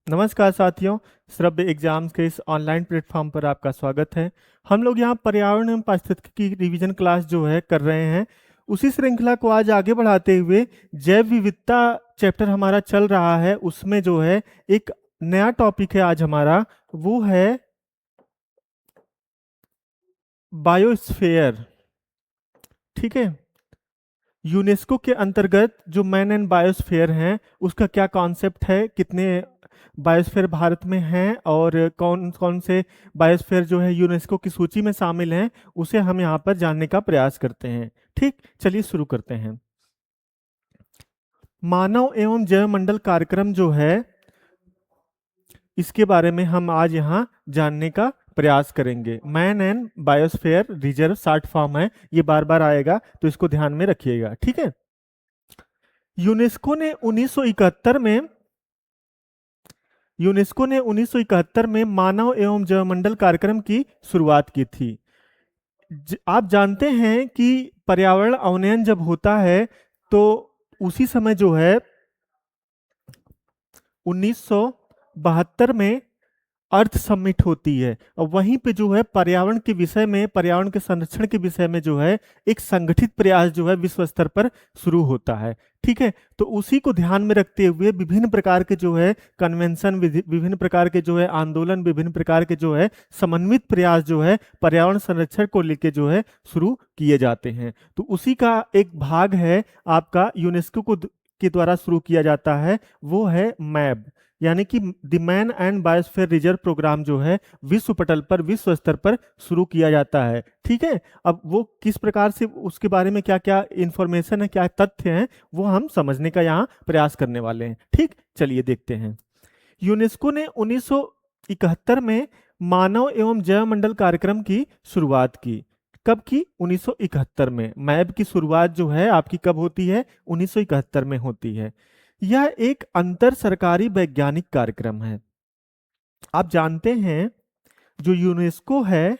नमस्कार साथियों। श्रव्य एग्जाम्स के इस ऑनलाइन प्लेटफॉर्म पर आपका स्वागत है। हम लोग यहाँ पर्यावरण एवं पारिस्थितिकी की रिवीजन क्लास जो है कर रहे हैं। उसी श्रृंखला को आज आगे बढ़ाते हुए जैव विविधता चैप्टर हमारा चल रहा है, उसमें जो है एक नया टॉपिक है आज हमारा, वो है बायोस्फीयर। ठीक है, यूनेस्को के अंतर्गत जो मैन एंड बायोस्फीयर हैं उसका क्या कॉन्सेप्ट है, कितने बायोस्फीयर भारत में हैं और कौन कौन से बायोस्फीयर जो है यूनेस्को की सूची में शामिल हैं, उसे हम यहाँ पर जानने का प्रयास करते हैं। ठीक, चलिए शुरू करते हैं। मानव एवं जैवमंडल कार्यक्रम जो है, इसके बारे में हम आज यहाँ जानने का प्रयास करेंगे। Man and biosphere reserve short form है, ये बार बार आएगा तो इसको ध्यान में रखिएगा। ठीक है, यूनेस्को ने 1971 में मानव एवं जैवमंडल कार्यक्रम की शुरुआत की थी। आप जानते हैं कि पर्यावरण अवनयन जब होता है तो उसी समय जो है 1972 में अर्थ समिट होती है, और वहीं पे जो है पर्यावरण के विषय में, पर्यावरण के संरक्षण के विषय में जो है एक संगठित प्रयास जो है विश्व स्तर पर शुरू होता है। ठीक है, तो उसी को ध्यान में रखते हुए विभिन्न प्रकार के जो है कन्वेंशन, विभिन्न प्रकार के जो है आंदोलन, विभिन्न प्रकार के जो है समन्वित प्रयास जो है पर्यावरण संरक्षण को लेकर जो है शुरू किए जाते हैं। तो उसी का एक भाग है आपका यूनेस्को के द्वारा शुरू किया जाता है, वो है मैब, यानी कि the man and biosphere reserve programme जो है विश्व पटल पर, विश्व स्तर पर शुरू किया जाता है। ठीक है, अब वो किस प्रकार से, उसके बारे में क्या क्या इंफॉर्मेशन है, क्या तथ्य हैं, वो हम समझने का यहाँ प्रयास करने वाले हैं। ठीक, चलिए देखते हैं। यूनेस्को ने 1971 में मानव एवं जैवमंडल कार्यक्रम की शुरुआत की। कब की? 1971 में। मैब की शुरुआत जो है आपकी कब होती है? 1971 में होती है। यह एक अंतर सरकारी वैज्ञानिक कार्यक्रम है। आप जानते हैं जो यूनेस्को है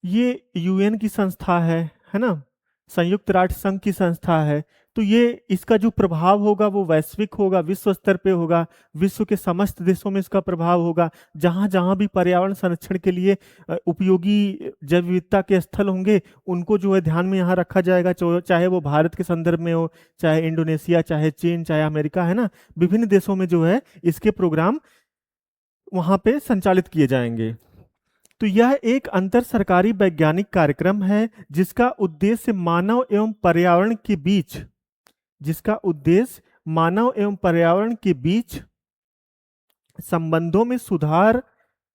ये यूएन की संस्था है ना, संयुक्त राष्ट्र संघ की संस्था है। तो ये इसका जो प्रभाव होगा वो वैश्विक होगा, विश्व स्तर पे होगा, विश्व के समस्त देशों में इसका प्रभाव होगा। जहां जहां भी पर्यावरण संरक्षण के लिए उपयोगी जैव विविधता के स्थल होंगे, उनको जो है ध्यान में यहाँ रखा जाएगा, चाहे वो भारत के संदर्भ में हो, चाहे इंडोनेशिया, चाहे चीन, चाहे अमेरिका, है ना, विभिन्न देशों में जो है इसके प्रोग्राम वहां पे संचालित किए जाएंगे। तो यह एक अंतर सरकारी वैज्ञानिक कार्यक्रम है जिसका उद्देश्य मानव एवं पर्यावरण के बीच संबंधों में सुधार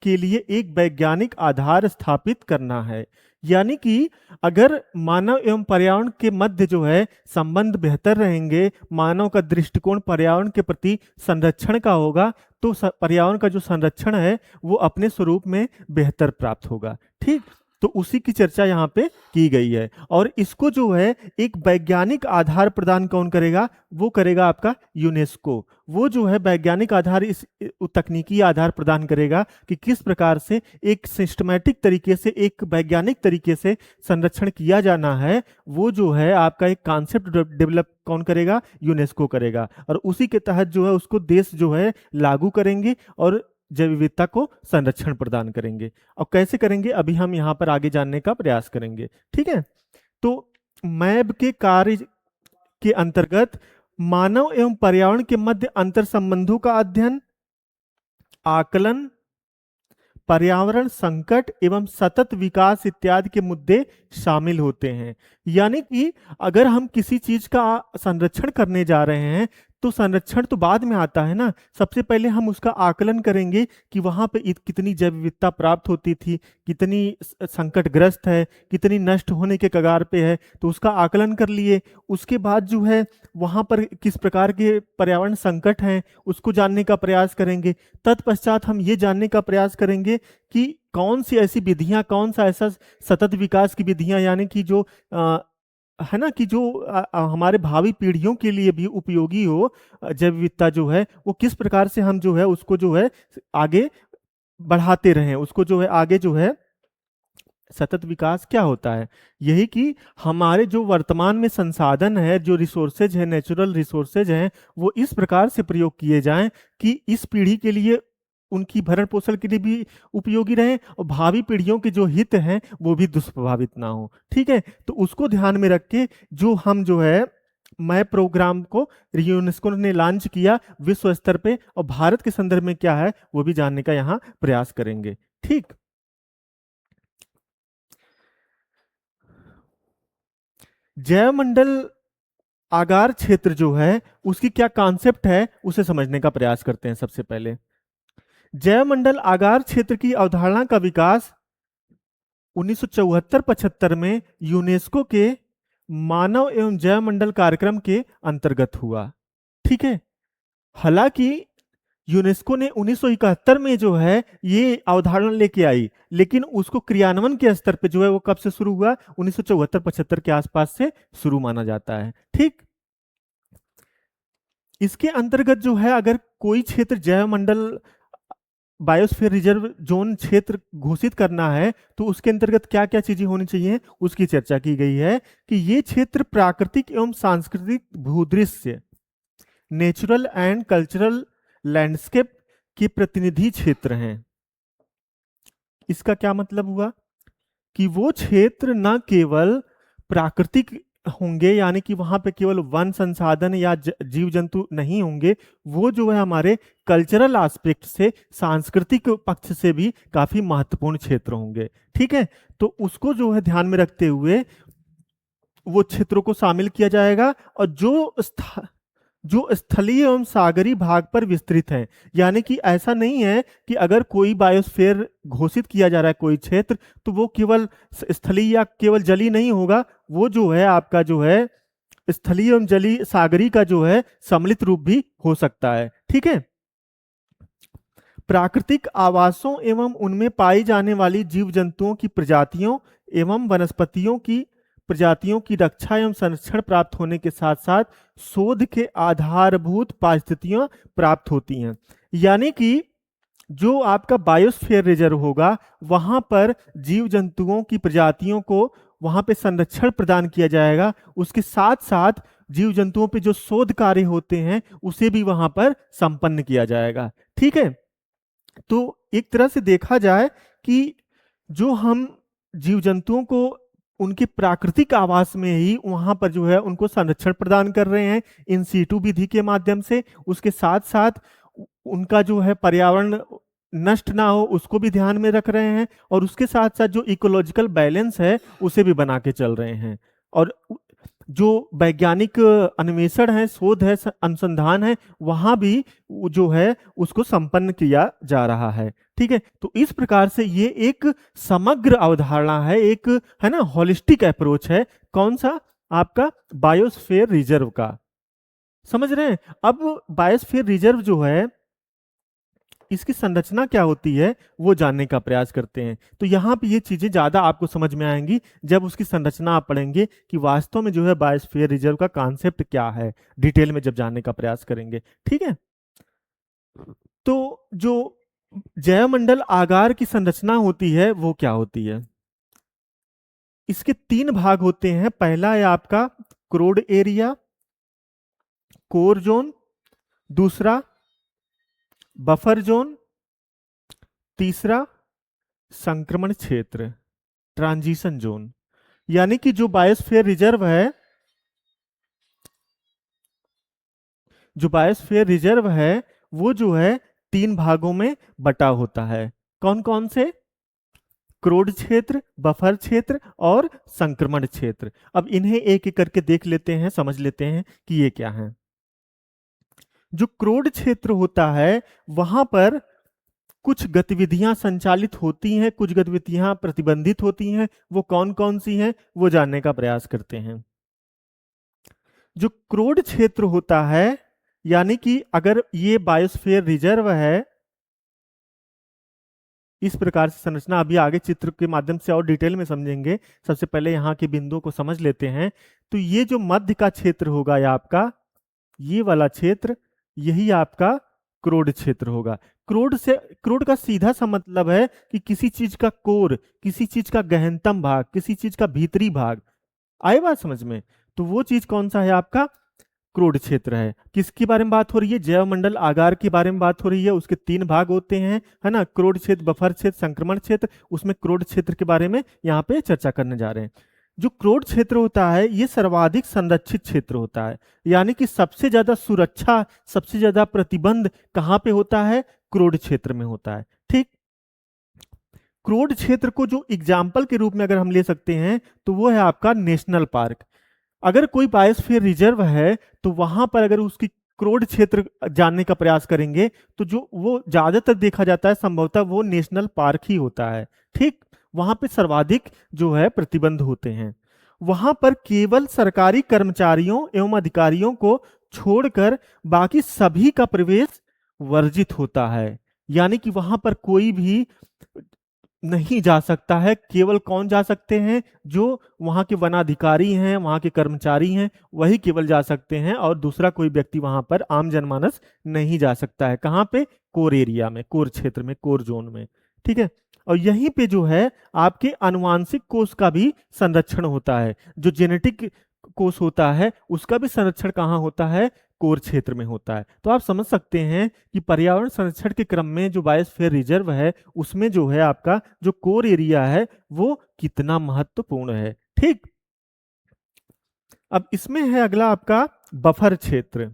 के लिए एक वैज्ञानिक आधार स्थापित करना है। यानी कि अगर मानव एवं पर्यावरण के मध्य जो है संबंध बेहतर रहेंगे, मानव का दृष्टिकोण पर्यावरण के प्रति संरक्षण का होगा, तो पर्यावरण का जो संरक्षण है वो अपने स्वरूप में बेहतर प्राप्त होगा। ठीक, तो उसी की चर्चा यहाँ पे की गई है, और इसको जो है एक वैज्ञानिक आधार प्रदान कौन करेगा? वो करेगा आपका यूनेस्को। वो जो है वैज्ञानिक आधार, इस तकनीकी आधार प्रदान करेगा कि किस प्रकार से एक सिस्टमैटिक तरीके से, एक वैज्ञानिक तरीके से संरक्षण किया जाना है। वो जो है आपका एक कॉन्सेप्ट डेवलप कौन करेगा? यूनेस्को करेगा, और उसी के तहत जो है उसको देश जो है लागू करेंगे और जैव विविधता को संरक्षण प्रदान करेंगे। और कैसे करेंगे अभी हम यहाँ पर आगे जानने का प्रयास करेंगे। ठीक है, तो मैब के कार्य के अंतर्गत मानव एवं पर्यावरण के मध्य अंतर संबंधों का अध्ययन, आकलन, पर्यावरण संकट एवं सतत विकास इत्यादि के मुद्दे शामिल होते हैं। यानी कि अगर हम किसी चीज का संरक्षण करने जा रहे हैं तो संरक्षण तो बाद में आता है ना, सबसे पहले हम उसका आकलन करेंगे कि वहां पे कितनी जैव विविधता प्राप्त होती थी, कितनी संकटग्रस्त है, कितनी नष्ट होने के कगार पे है, तो उसका आकलन कर लिए। उसके बाद जो है वहां पर किस प्रकार के पर्यावरण संकट हैं उसको जानने का प्रयास करेंगे। तत्पश्चात हम ये जानने का प्रयास करेंगे कि कौन सी ऐसी विधियां, कौन सा ऐसा सतत विकास की विधियां, यानी कि जो है ना, कि जो हमारे भावी पीढ़ियों के लिए भी उपयोगी हो, जैव विविधता जो है वो किस प्रकार से हम जो है उसको जो है आगे बढ़ाते रहें, उसको जो है आगे जो है सतत विकास क्या होता है? यही कि हमारे जो वर्तमान में संसाधन है, जो रिसोर्सेज है, नेचुरल रिसोर्सेज हैं, वो इस प्रकार से प्रयोग किए जाएं कि इस पीढ़ी के लिए, उनकी भरण पोषण के लिए भी उपयोगी रहे और भावी पीढ़ियों के जो हित हैं वो भी दुष्प्रभावित ना हो। ठीक है, तो उसको ध्यान में रख के जो हम जो है मैं प्रोग्राम को यूनेस्को ने लॉन्च किया विश्व स्तर पे, और भारत के संदर्भ में क्या है वो भी जानने का यहाँ प्रयास करेंगे। ठीक, जैवमंडल आगार क्षेत्र जो है उसकी क्या कॉन्सेप्ट है उसे समझने का प्रयास करते हैं। सबसे पहले जैवमंडल आगार क्षेत्र की अवधारणा का विकास 1974-75 में यूनेस्को के मानव एवं जैवमंडल कार्यक्रम के अंतर्गत हुआ। ठीक है, हालांकि यूनेस्को ने 1971 में जो है ये अवधारणा लेके आई, लेकिन उसको क्रियान्वयन के स्तर पे जो है वो कब से शुरू हुआ? 1974-75 के आसपास से शुरू माना जाता है। ठीक, इसके अंतर्गत जो है अगर कोई क्षेत्र जैवमंडल बायोस्फीयर रिजर्व जोन क्षेत्र घोषित करना है तो उसके अंतर्गत क्या क्या चीजें होनी चाहिए उसकी चर्चा की गई है कि ये क्षेत्र प्राकृतिक एवं सांस्कृतिक भूदृश्य, नेचुरल एंड कल्चरल लैंडस्केप के प्रतिनिधि क्षेत्र हैं। इसका क्या मतलब हुआ कि वो क्षेत्र न केवल प्राकृतिक होंगे, यानी कि वहां पे केवल वन संसाधन या जीव जंतु नहीं होंगे, वो जो है हमारे कल्चरल एस्पेक्ट से, सांस्कृतिक पक्ष से भी काफी महत्वपूर्ण क्षेत्र होंगे। ठीक है, तो उसको जो है ध्यान में रखते हुए वो क्षेत्रों को शामिल किया जाएगा, और जो स्थलीय एवं सागरी भाग पर विस्तृत है, यानी कि ऐसा नहीं है कि अगर कोई बायोस्फीयर घोषित किया जा रहा है कोई क्षेत्र तो वो केवल स्थलीय या केवल जलीय नहीं होगा, वो जो है आपका जो है स्थलीय एवं जलीय सागरी का जो है सम्मिलित रूप भी हो सकता है। ठीक है, प्राकृतिक आवासों एवं उनमें पाई जाने वाली जीव जंतुओं की प्रजातियों एवं वनस्पतियों की प्रजातियों की रक्षा एवं संरक्षण प्राप्त होने के साथ साथ शोध के आधारभूत परिस्थितियां प्राप्त होती हैं। यानी कि जो आपका बायोस्फीयर रिजर्व होगा वहां पर जीव जंतुओं की प्रजातियों को वहां पे संरक्षण प्रदान किया जाएगा, उसके साथ साथ जीव जंतुओं पे जो शोध कार्य होते हैं उसे भी वहां पर संपन्न किया जाएगा। ठीक है, तो एक तरह से देखा जाए कि जो हम जीव जंतुओं को उनके प्राकृतिक आवास में ही वहां पर जो है उनको संरक्षण प्रदान कर रहे हैं इन सीटू विधि के माध्यम से, उसके साथ साथ उनका जो है पर्यावरण नष्ट ना हो उसको भी ध्यान में रख रहे हैं, और उसके साथ साथ जो इकोलॉजिकल बैलेंस है उसे भी बना के चल रहे हैं, और जो वैज्ञानिक अन्वेषण है, शोध है, अनुसंधान है, वहां भी जो है उसको संपन्न किया जा रहा है। ठीक है, तो इस प्रकार से ये एक समग्र अवधारणा है, एक है ना होलिस्टिक अप्रोच है। कौन सा? आपका बायोस्फीयर रिजर्व का। समझ रहे हैं? अब बायोस्फीयर रिजर्व जो है इसकी संरचना क्या होती है वो जानने का प्रयास करते हैं। तो यहाँ पे ये चीजें ज्यादा आपको समझ में आएंगी जब उसकी संरचना आप पढ़ेंगे कि वास्तव में जो है बायोस्फीयर रिजर्व का कॉन्सेप्ट क्या है, डिटेल में जब जानने का प्रयास करेंगे। ठीक है, तो जो जैवमंडल आगार की संरचना होती है वो क्या होती है? इसके तीन भाग होते हैं। पहला है आपका क्रोड एरिया, कोर जोन, दूसरा बफर जोन, तीसरा संक्रमण क्षेत्र, ट्रांजिशन जोन। यानी कि जो बायोस्फीयर रिजर्व है, जो बायोस्फीयर रिजर्व है वो जो है तीन भागों में बटा होता है। कौन कौन से? क्रोड क्षेत्र, बफर क्षेत्र और संक्रमण क्षेत्र। अब इन्हें एक एक करके देख लेते हैं, समझ लेते हैं कि ये क्या है। जो क्रोड क्षेत्र होता है वहां पर कुछ गतिविधियां संचालित होती हैं, कुछ गतिविधियां प्रतिबंधित होती हैं। वो कौन कौन सी हैं वो जानने का प्रयास करते हैं। जो क्रोड क्षेत्र होता है, यानी कि अगर ये बायोस्फीयर रिजर्व है, इस प्रकार से संरचना अभी आगे चित्र के माध्यम से और डिटेल में समझेंगे। सबसे पहले यहाँ के बिंदुओं को समझ लेते हैं। तो ये जो मध्य का क्षेत्र होगा या आपका ये वाला क्षेत्र, यही आपका क्रोड क्षेत्र होगा। क्रोड का सीधा सा मतलब है कि किसी चीज का कोर, किसी चीज का गहनतम भाग, किसी चीज का भीतरी भाग। आए बात समझ में? तो वो चीज कौन सा है आपका? क्रोड क्षेत्र है। किसके बारे में बात हो रही है? जैव मंडल आगार के बारे में बात हो रही है। उसके 3 भाग होते हैं, है ना, क्रोड क्षेत्र, बफर क्षेत्र, संक्रमण क्षेत्र। उसमें क्रोड क्षेत्र के बारे में यहाँ पे चर्चा करने जा रहे हैं। जो क्रोड क्षेत्र होता है ये सर्वाधिक संरक्षित क्षेत्र होता है, यानी कि सबसे ज्यादा सुरक्षा, सबसे ज्यादा प्रतिबंध कहाँ पे होता है? क्रोड क्षेत्र में होता है। ठीक। क्रोड क्षेत्र को जो एग्जाम्पल के रूप में अगर हम ले सकते हैं तो वो है आपका नेशनल पार्क। अगर कोई बायोस्फीयर रिजर्व है तो वहां पर अगर उसकी क्रोड क्षेत्र जानने का प्रयास करेंगे तो जो वो ज्यादातर देखा जाता है संभवतः वो नेशनल पार्क ही होता है। ठीक। वहां पे सर्वाधिक जो है प्रतिबंध होते हैं। वहां पर केवल सरकारी कर्मचारियों एवं अधिकारियों को छोड़कर बाकी सभी का प्रवेश वर्जित होता है। यानी कि वहां पर कोई भी नहीं जा सकता है। केवल कौन जा सकते हैं? जो वहां के वनाधिकारी हैं, वहां के कर्मचारी हैं, वही केवल जा सकते हैं, और दूसरा कोई व्यक्ति वहां पर आम जनमानस नहीं जा सकता है। कहाँ पे? कोर एरिया में, कोर क्षेत्र में, कोर जोन में। ठीक है। और यहीं पे जो है आपके आनुवांशिक कोष का भी संरक्षण होता है। जो जेनेटिक कोष होता है उसका भी संरक्षण कहाँ होता है? कोर क्षेत्र में होता है। तो आप समझ सकते हैं कि पर्यावरण संरक्षण के क्रम में जो बायोस्फीयर रिजर्व है उसमें जो है आपका जो कोर एरिया है वो कितना महत्वपूर्ण है। ठीक। अब इसमें है अगला आपका बफर क्षेत्र।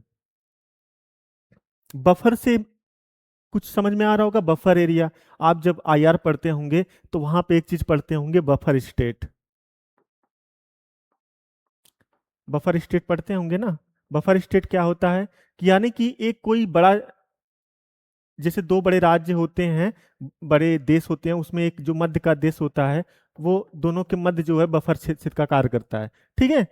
बफर से कुछ समझ में आ रहा होगा? बफर एरिया, आप जब आईआर पढ़ते होंगे तो वहां पे एक चीज पढ़ते होंगे, बफर स्टेट। बफर स्टेट पढ़ते होंगे ना? बफर स्टेट क्या होता है कि यानी कि एक कोई बड़ा, जैसे 2 बड़े राज्य होते हैं, बड़े देश होते हैं, उसमें एक जो मध्य का देश होता है वो दोनों के मध्य जो है बफर क्षेत्र का कार्य करता है। ठीक है।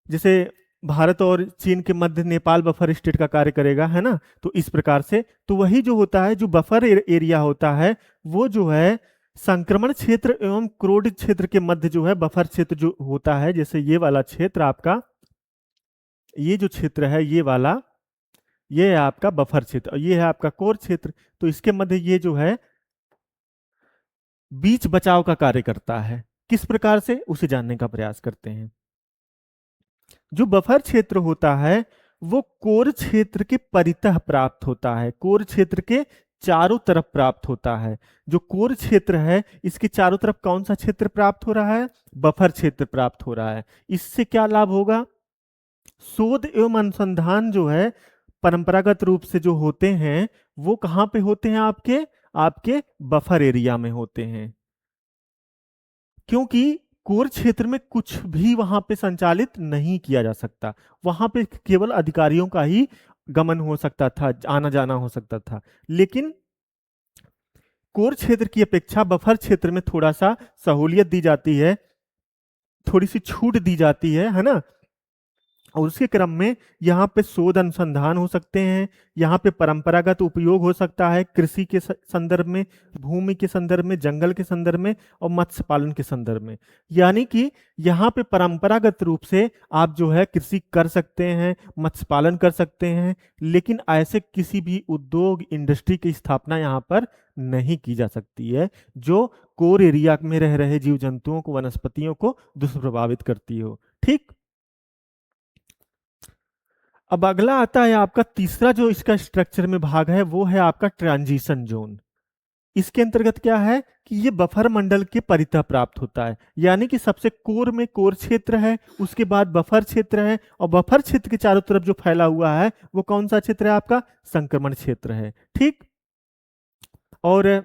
जैसे भारत और चीन के मध्य नेपाल बफर स्टेट का कार्य करेगा, है ना। तो इस प्रकार से तो वही जो होता है, जो बफर एरिया होता है वो जो है संक्रमण क्षेत्र एवं क्रोड क्षेत्र के मध्य जो है बफर क्षेत्र जो होता है। जैसे ये वाला क्षेत्र आपका, ये जो क्षेत्र है ये वाला, ये है आपका बफर क्षेत्र और ये है आपका कोर क्षेत्र। तो इसके मध्य ये जो है बीच बचाव का कार्य करता है। किस प्रकार से, उसे जानने का प्रयास करते हैं। जो बफर क्षेत्र होता है वो कोर क्षेत्र के परितः प्राप्त होता है, कोर क्षेत्र के चारों तरफ प्राप्त होता है। जो कोर क्षेत्र है इसके चारों तरफ कौन सा क्षेत्र प्राप्त हो रहा है? बफर क्षेत्र प्राप्त हो रहा है। इससे क्या लाभ होगा? शोध एवं अनुसंधान जो है परंपरागत रूप से जो होते हैं वो कहाँ पे होते हैं? आपके आपके बफर एरिया में होते हैं। क्योंकि कोर क्षेत्र में कुछ भी वहां पे संचालित नहीं किया जा सकता। वहां पे केवल अधिकारियों का ही गमन हो सकता था, आना जाना हो सकता था। लेकिन कोर क्षेत्र की अपेक्षा बफर क्षेत्र में थोड़ा सा सहूलियत दी जाती है, थोड़ी सी छूट दी जाती है ना। और उसके क्रम में यहाँ पे शोध अनुसंधान हो सकते हैं, यहाँ पे परंपरागत उपयोग हो सकता है कृषि के संदर्भ में, भूमि के संदर्भ में, जंगल के संदर्भ में और मत्स्य पालन के संदर्भ में। यानी कि यहाँ पे परंपरागत रूप से आप जो है कृषि कर सकते हैं, मत्स्य पालन कर सकते हैं, लेकिन ऐसे किसी भी उद्योग इंडस्ट्री की स्थापना यहाँ पर नहीं की जा सकती है जो कोर एरिया में रह रहे जीव जंतुओं को, वनस्पतियों को दुष्प्रभावित करती हो। ठीक। अब अगला आता है आपका तीसरा जो इसका स्ट्रक्चर में भाग है वो है आपका ट्रांजिशन जोन। इसके अंतर्गत क्या है कि ये बफर मंडल के परितः प्राप्त होता है। यानी कि सबसे कोर में कोर क्षेत्र है, उसके बाद बफर क्षेत्र है, और बफर क्षेत्र के चारों तरफ जो फैला हुआ है वो कौन सा क्षेत्र है? आपका संक्रमण क्षेत्र है। ठीक। और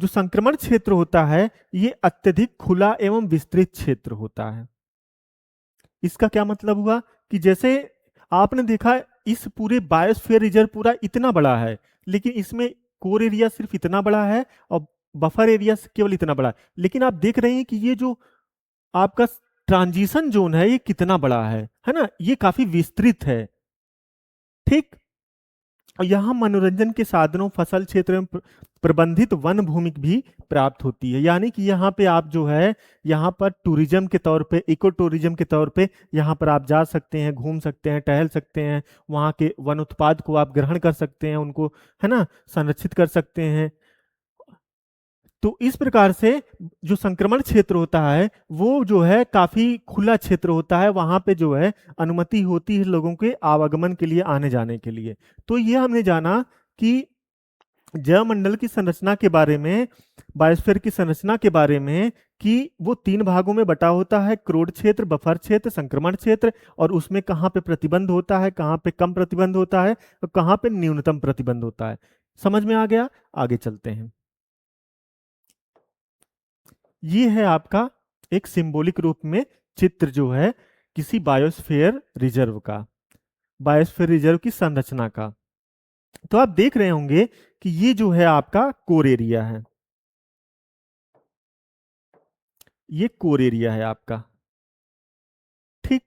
जो संक्रमण क्षेत्र होता है ये अत्यधिक खुला एवं विस्तृत क्षेत्र होता है। इसका क्या मतलब हुआ कि जैसे आपने देखा इस पूरे बायोस्फीयर रिजर्व पूरा इतना बड़ा है, लेकिन इसमें कोर एरिया सिर्फ इतना बड़ा है और बफर एरिया केवल इतना बड़ा है। लेकिन आप देख रहे हैं कि ये जो आपका ट्रांजिशन जोन है ये कितना बड़ा है ना। ये काफी विस्तृत है। ठीक। और यहाँ मनोरंजन के साधनों, फसल क्षेत्र में प्रबंधित वन भूमि भी प्राप्त होती है। यानी कि यहाँ पे आप जो है, यहाँ पर टूरिज्म के तौर पे, इको टूरिज्म के तौर पे यहाँ पर आप जा सकते हैं, घूम सकते हैं, टहल सकते हैं, वहाँ के वन उत्पाद को आप ग्रहण कर सकते हैं, उनको, है ना, संरक्षित कर सकते हैं। तो इस प्रकार से जो संक्रमण क्षेत्र होता है वो जो है काफी खुला क्षेत्र होता है, वहां पे जो है अनुमति होती है लोगों के आवागमन के लिए, आने जाने के लिए। तो ये हमने जाना कि जैवमंडल की संरचना के बारे में, बायोस्फीयर की संरचना के बारे में, कि वो तीन भागों में बटा होता है: क्रोड क्षेत्र, बफर क्षेत्र, संक्रमण क्षेत्र। और उसमें कहाँ पे प्रतिबंध होता है, कहाँ पे कम प्रतिबंध होता है, और कहाँ पे न्यूनतम प्रतिबंध होता है। समझ में आ गया? आगे चलते हैं। ये है आपका एक सिंबॉलिक रूप में चित्र जो है किसी बायोस्फीयर रिजर्व का, बायोस्फीयर रिजर्व की संरचना का। तो आप देख रहे होंगे कि ये जो है आपका कोर एरिया है, ये कोर एरिया है आपका। ठीक,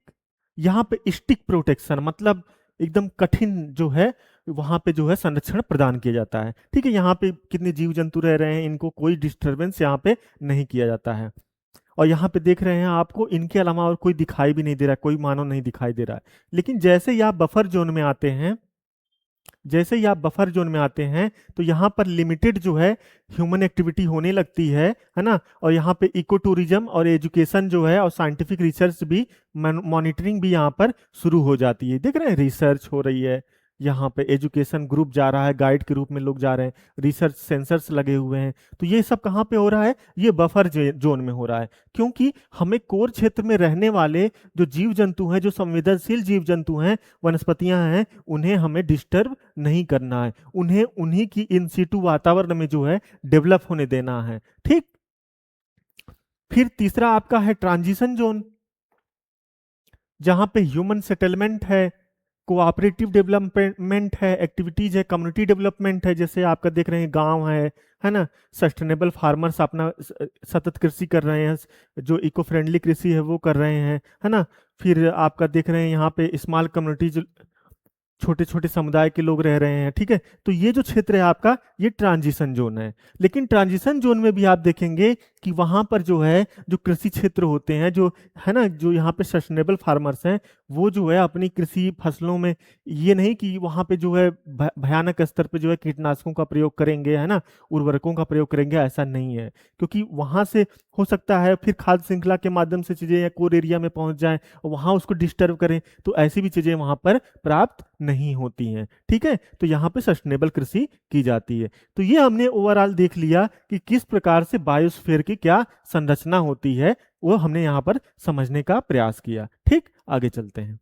यहाँ पे स्टिक प्रोटेक्शन, मतलब एकदम कठिन जो है, वहां पे जो है संरक्षण प्रदान किया जाता है। ठीक है, यहाँ पे कितने जीव जंतु रह रहे हैं, इनको कोई डिस्टरबेंस यहाँ पे नहीं किया जाता है। और यहाँ पे देख रहे हैं आपको, इनके अलावा और कोई दिखाई भी नहीं दे रहा, कोई मानव नहीं दिखाई दे रहा है। लेकिन जैसे ही आप बफर जोन में आते हैं, जैसे ही आप बफर जोन में आते हैं, तो यहाँ पर लिमिटेड जो है ह्यूमन एक्टिविटी होने लगती है ना। और यहाँ पे इको टूरिज्म और एजुकेशन जो है, और साइंटिफिक रिसर्च भी, मॉनिटरिंग भी यहाँ पर शुरू हो जाती है। देख रहे हैं, रिसर्च हो रही है, यहाँ पे एजुकेशन ग्रुप जा रहा है, गाइड के रूप में लोग जा रहे हैं, रिसर्च सेंसर्स लगे हुए हैं। तो ये सब कहाँ पे हो रहा है? ये बफर जोन में हो रहा है। क्योंकि हमें कोर क्षेत्र में रहने वाले जो जीव जंतु हैं, जो संवेदनशील जीव जंतु हैं, वनस्पतियां हैं, उन्हें हमें डिस्टर्ब नहीं करना है, उन्हें उन्हीं की इन सिटू वातावरण में जो है डेवलप होने देना है। ठीक, फिर तीसरा आपका है ट्रांजिशन जोन, जहां पे ह्यूमन सेटलमेंट है, कोऑपरेटिव डेवलपमेंट है, एक्टिविटीज है, कम्युनिटी डेवलपमेंट है। जैसे आपका देख रहे हैं गांव है ना, सस्टेनेबल फार्मर्स अपना सतत कृषि कर रहे हैं, जो इको फ्रेंडली कृषि है वो कर रहे हैं, है ना। फिर आपका देख रहे हैं यहाँ पे स्मॉल कम्युनिटीज, छोटे छोटे समुदाय के लोग रह रहे हैं। ठीक है, तो ये जो क्षेत्र है आपका, ये ट्रांजिशन जोन है। लेकिन ट्रांजिशन जोन में भी आप देखेंगे कि वहां पर जो है, जो कृषि क्षेत्र होते हैं, जो है ना, जो यहाँ पे सस्टेनेबल फार्मर्स हैं, वो जो है अपनी कृषि फसलों में, ये नहीं कि वहां पे जो है भयानक स्तर पे जो है कीटनाशकों का प्रयोग करेंगे, है ना, उर्वरकों का प्रयोग करेंगे, ऐसा नहीं है। क्योंकि वहां से हो सकता है फिर खाद्य श्रृंखला के माध्यम से चीजें या कोर एरिया में पहुंच जाएं और वहां उसको डिस्टर्ब करें, तो ऐसी भी चीजें वहां पर प्राप्त नहीं होती हैं। ठीक है, तो यहाँ पे सस्टेनेबल कृषि की जाती है। तो ये हमने ओवरऑल देख लिया कि किस प्रकार से बायोस्फीयर की क्या संरचना होती है, वो हमने यहाँ पर समझने का प्रयास किया। ठीक, आगे चलते हैं।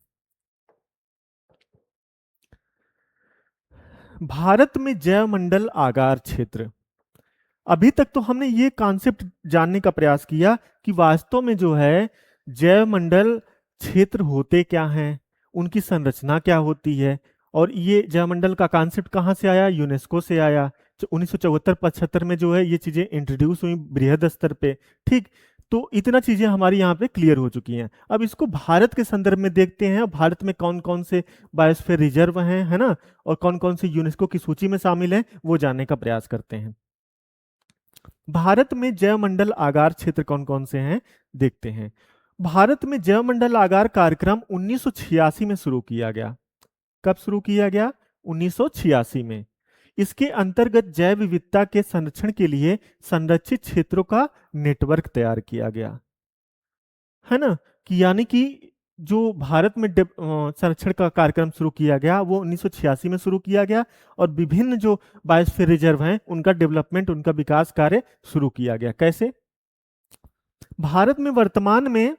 भारत में जैवमंडल आगार क्षेत्र, अभी तक तो हमने ये कॉन्सेप्ट जानने का प्रयास किया कि वास्तव में जो है जैवमंडल क्षेत्र होते क्या हैं, उनकी संरचना क्या होती है। और ये जैवमंडल का कॉन्सेप्ट कहाँ से आया? यूनेस्को से आया। 1974-75 में जो है ये चीजें इंट्रोड्यूस हुई बृहद स्तर पे। ठीक, तो इतना चीजें हमारी यहाँ पे क्लियर हो चुकी हैं। अब इसको भारत के संदर्भ में देखते हैं, भारत में कौन कौन से बायोस्फीयर रिजर्व हैं, है ना, और कौन कौन से यूनेस्को की सूची में शामिल हैं, वो जानने का प्रयास करते हैं। भारत में जैवमंडल आगार क्षेत्र कौन कौन से हैं, देखते हैं। भारत में जैवमंडल आगार कार्यक्रम 1986 में शुरू किया गया। कब शुरू किया गया? 1986 में। इसके अंतर्गत जैव विविधता के संरक्षण के लिए संरक्षित क्षेत्रों का नेटवर्क तैयार किया गया, है ना। कि यानी कि जो भारत में संरक्षण का कार्यक्रम शुरू किया गया वो 1986 में शुरू किया गया, और विभिन्न जो बायोस्फीयर रिजर्व हैं उनका डेवलपमेंट, उनका विकास कार्य शुरू किया गया। कैसे? भारत में वर्तमान में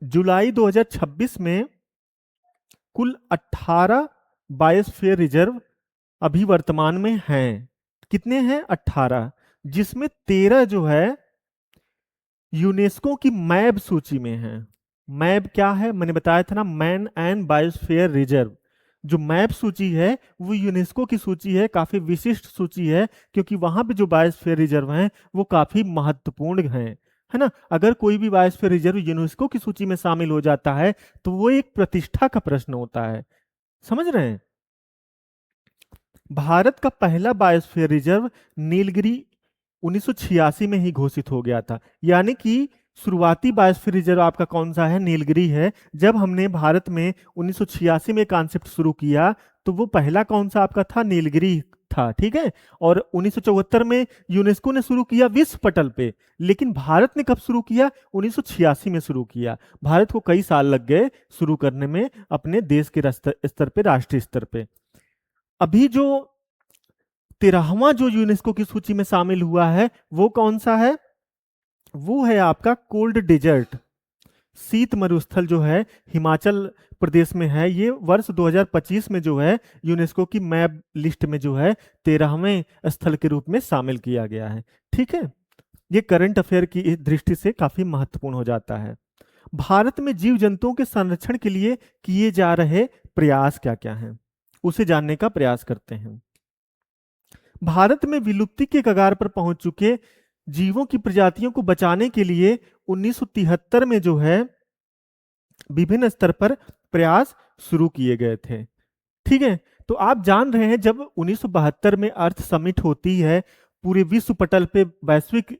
जुलाई 2026 में कुल 18 बायोस्फीयर रिजर्व अभी वर्तमान में हैं। कितने हैं? 18, जिसमें 13 जो है यूनेस्को की मैब सूची में है। मैब क्या है? मैंने बताया था ना, मैन एंड बायोस्फीयर रिजर्व। जो मैप सूची है वो यूनेस्को की सूची है, काफी विशिष्ट सूची है, क्योंकि वहां पे जो बायोस्फीयर रिजर्व हैं वो काफी महत्वपूर्ण हैं, है ना। अगर कोई भी बायोस्फीयर रिजर्व यूनेस्को की सूची में शामिल हो जाता है तो वो एक प्रतिष्ठा का प्रश्न होता है। समझ रहे हैं? भारत का पहला बायोस्फीयर रिजर्व नीलगिरी 1986 में ही घोषित हो गया था। यानी कि शुरुआती बायोस्फीयर रिजर्व आपका कौन सा है? नीलगिरी है। जब हमने भारत में 1986 में कॉन्सेप्ट शुरू किया तो वो पहला कौन सा आपका था? नीलगिरी था। ठीक है। और 1974 में यूनेस्को ने शुरू किया विश्व पटल पे, लेकिन भारत ने कब शुरू किया? 1986 में शुरू किया। भारत को कई साल लग गए शुरू करने में अपने देश के स्तर पे, राष्ट्रीय स्तर पे। अभी जो 13वां जो यूनेस्को की सूची में शामिल हुआ है वो कौन सा है? वो है आपका कोल्ड डेजर्ट, शीत मरुस्थल जो है हिमाचल प्रदेश में है। ये वर्ष 2025 में जो है यूनेस्को की मैप लिस्ट में जो है 13वें स्थल के रूप में शामिल किया गया है। ठीक है। ये करंट अफेयर की दृष्टि से काफी महत्वपूर्ण हो जाता है। भारत में जीव जंतुओं के संरक्षण के लिए किए जा रहे प्रयास क्या क्या हैं, उसे जानने का प्रयास करते हैं। भारत में विलुप्ति के कगार पर पहुंच चुके जीवों की प्रजातियों को बचाने के लिए 1973 में जो है विभिन्न स्तर पर प्रयास शुरू किए गए थे। ठीक है। तो आप जान रहे हैं जब 1972 में अर्थ समिट होती है, पूरे विश्व पटल पे वैश्विक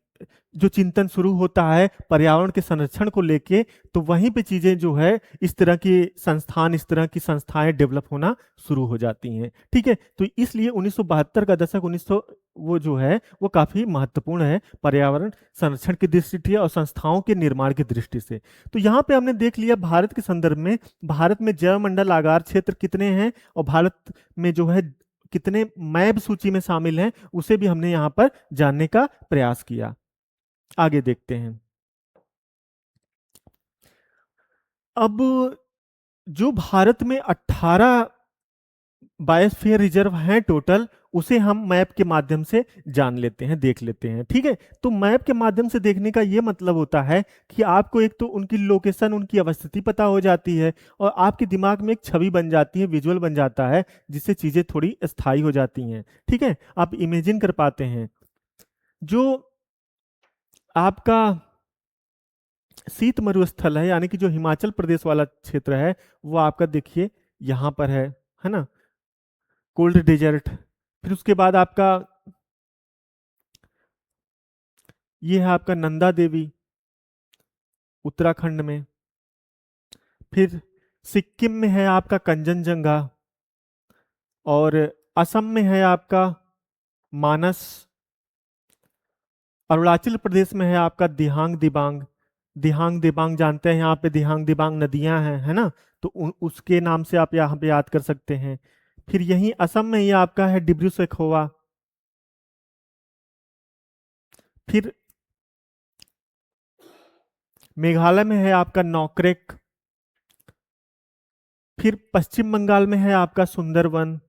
जो चिंतन शुरू होता है पर्यावरण के संरक्षण को लेके, तो वहीं पे चीजें जो है इस तरह की संस्थान, इस तरह की संस्थाएं डेवलप होना शुरू हो जाती हैं। ठीक है। तो इसलिए 1972 का दशक 1900 वो जो है वो काफी महत्वपूर्ण है पर्यावरण संरक्षण की दृष्टि से और संस्थाओं के निर्माण की दृष्टि से। तो यहाँ पे हमने देख लिया भारत के संदर्भ में, भारत में जैवमंडल आगार क्षेत्र कितने हैं और भारत में जो है कितने मैप सूची में शामिल हैं, उसे भी हमने यहाँ पर जानने का प्रयास किया। आगे देखते हैं। अब जो भारत में 18 बायोस्फीयर रिजर्व हैं टोटल, उसे हम मैप के माध्यम से जान लेते हैं, देख लेते हैं। ठीक है। तो मैप के माध्यम से देखने का यह मतलब होता है कि आपको एक तो उनकी लोकेशन, उनकी अवस्थिति पता हो जाती है और आपके दिमाग में एक छवि बन जाती है, विजुअल बन जाता है, जिससे चीजें थोड़ी स्थायी हो जाती हैं। ठीक है। आप इमेजिन कर पाते हैं। जो आपका शीत मरुस्थल है, यानी कि जो हिमाचल प्रदेश वाला क्षेत्र है, वो आपका देखिए यहां पर है ना, कोल्ड डेजर्ट। फिर उसके बाद आपका ये है आपका नंदा देवी उत्तराखंड में। फिर सिक्किम में है आपका कंचनजंगा, और असम में है आपका मानस। अरुणाचल प्रदेश में है आपका दिहांग दिबांग। दिहांग दिबांग जानते हैं, यहाँ पे दिहांग दिबांग नदियां हैं, है ना, तो उसके नाम से आप यहाँ पे याद कर सकते हैं। फिर यहीं असम में ही आपका है डिब्रू सैखोवा। फिर मेघालय में है आपका नौक्रेक। फिर पश्चिम बंगाल में है आपका सुंदरवन।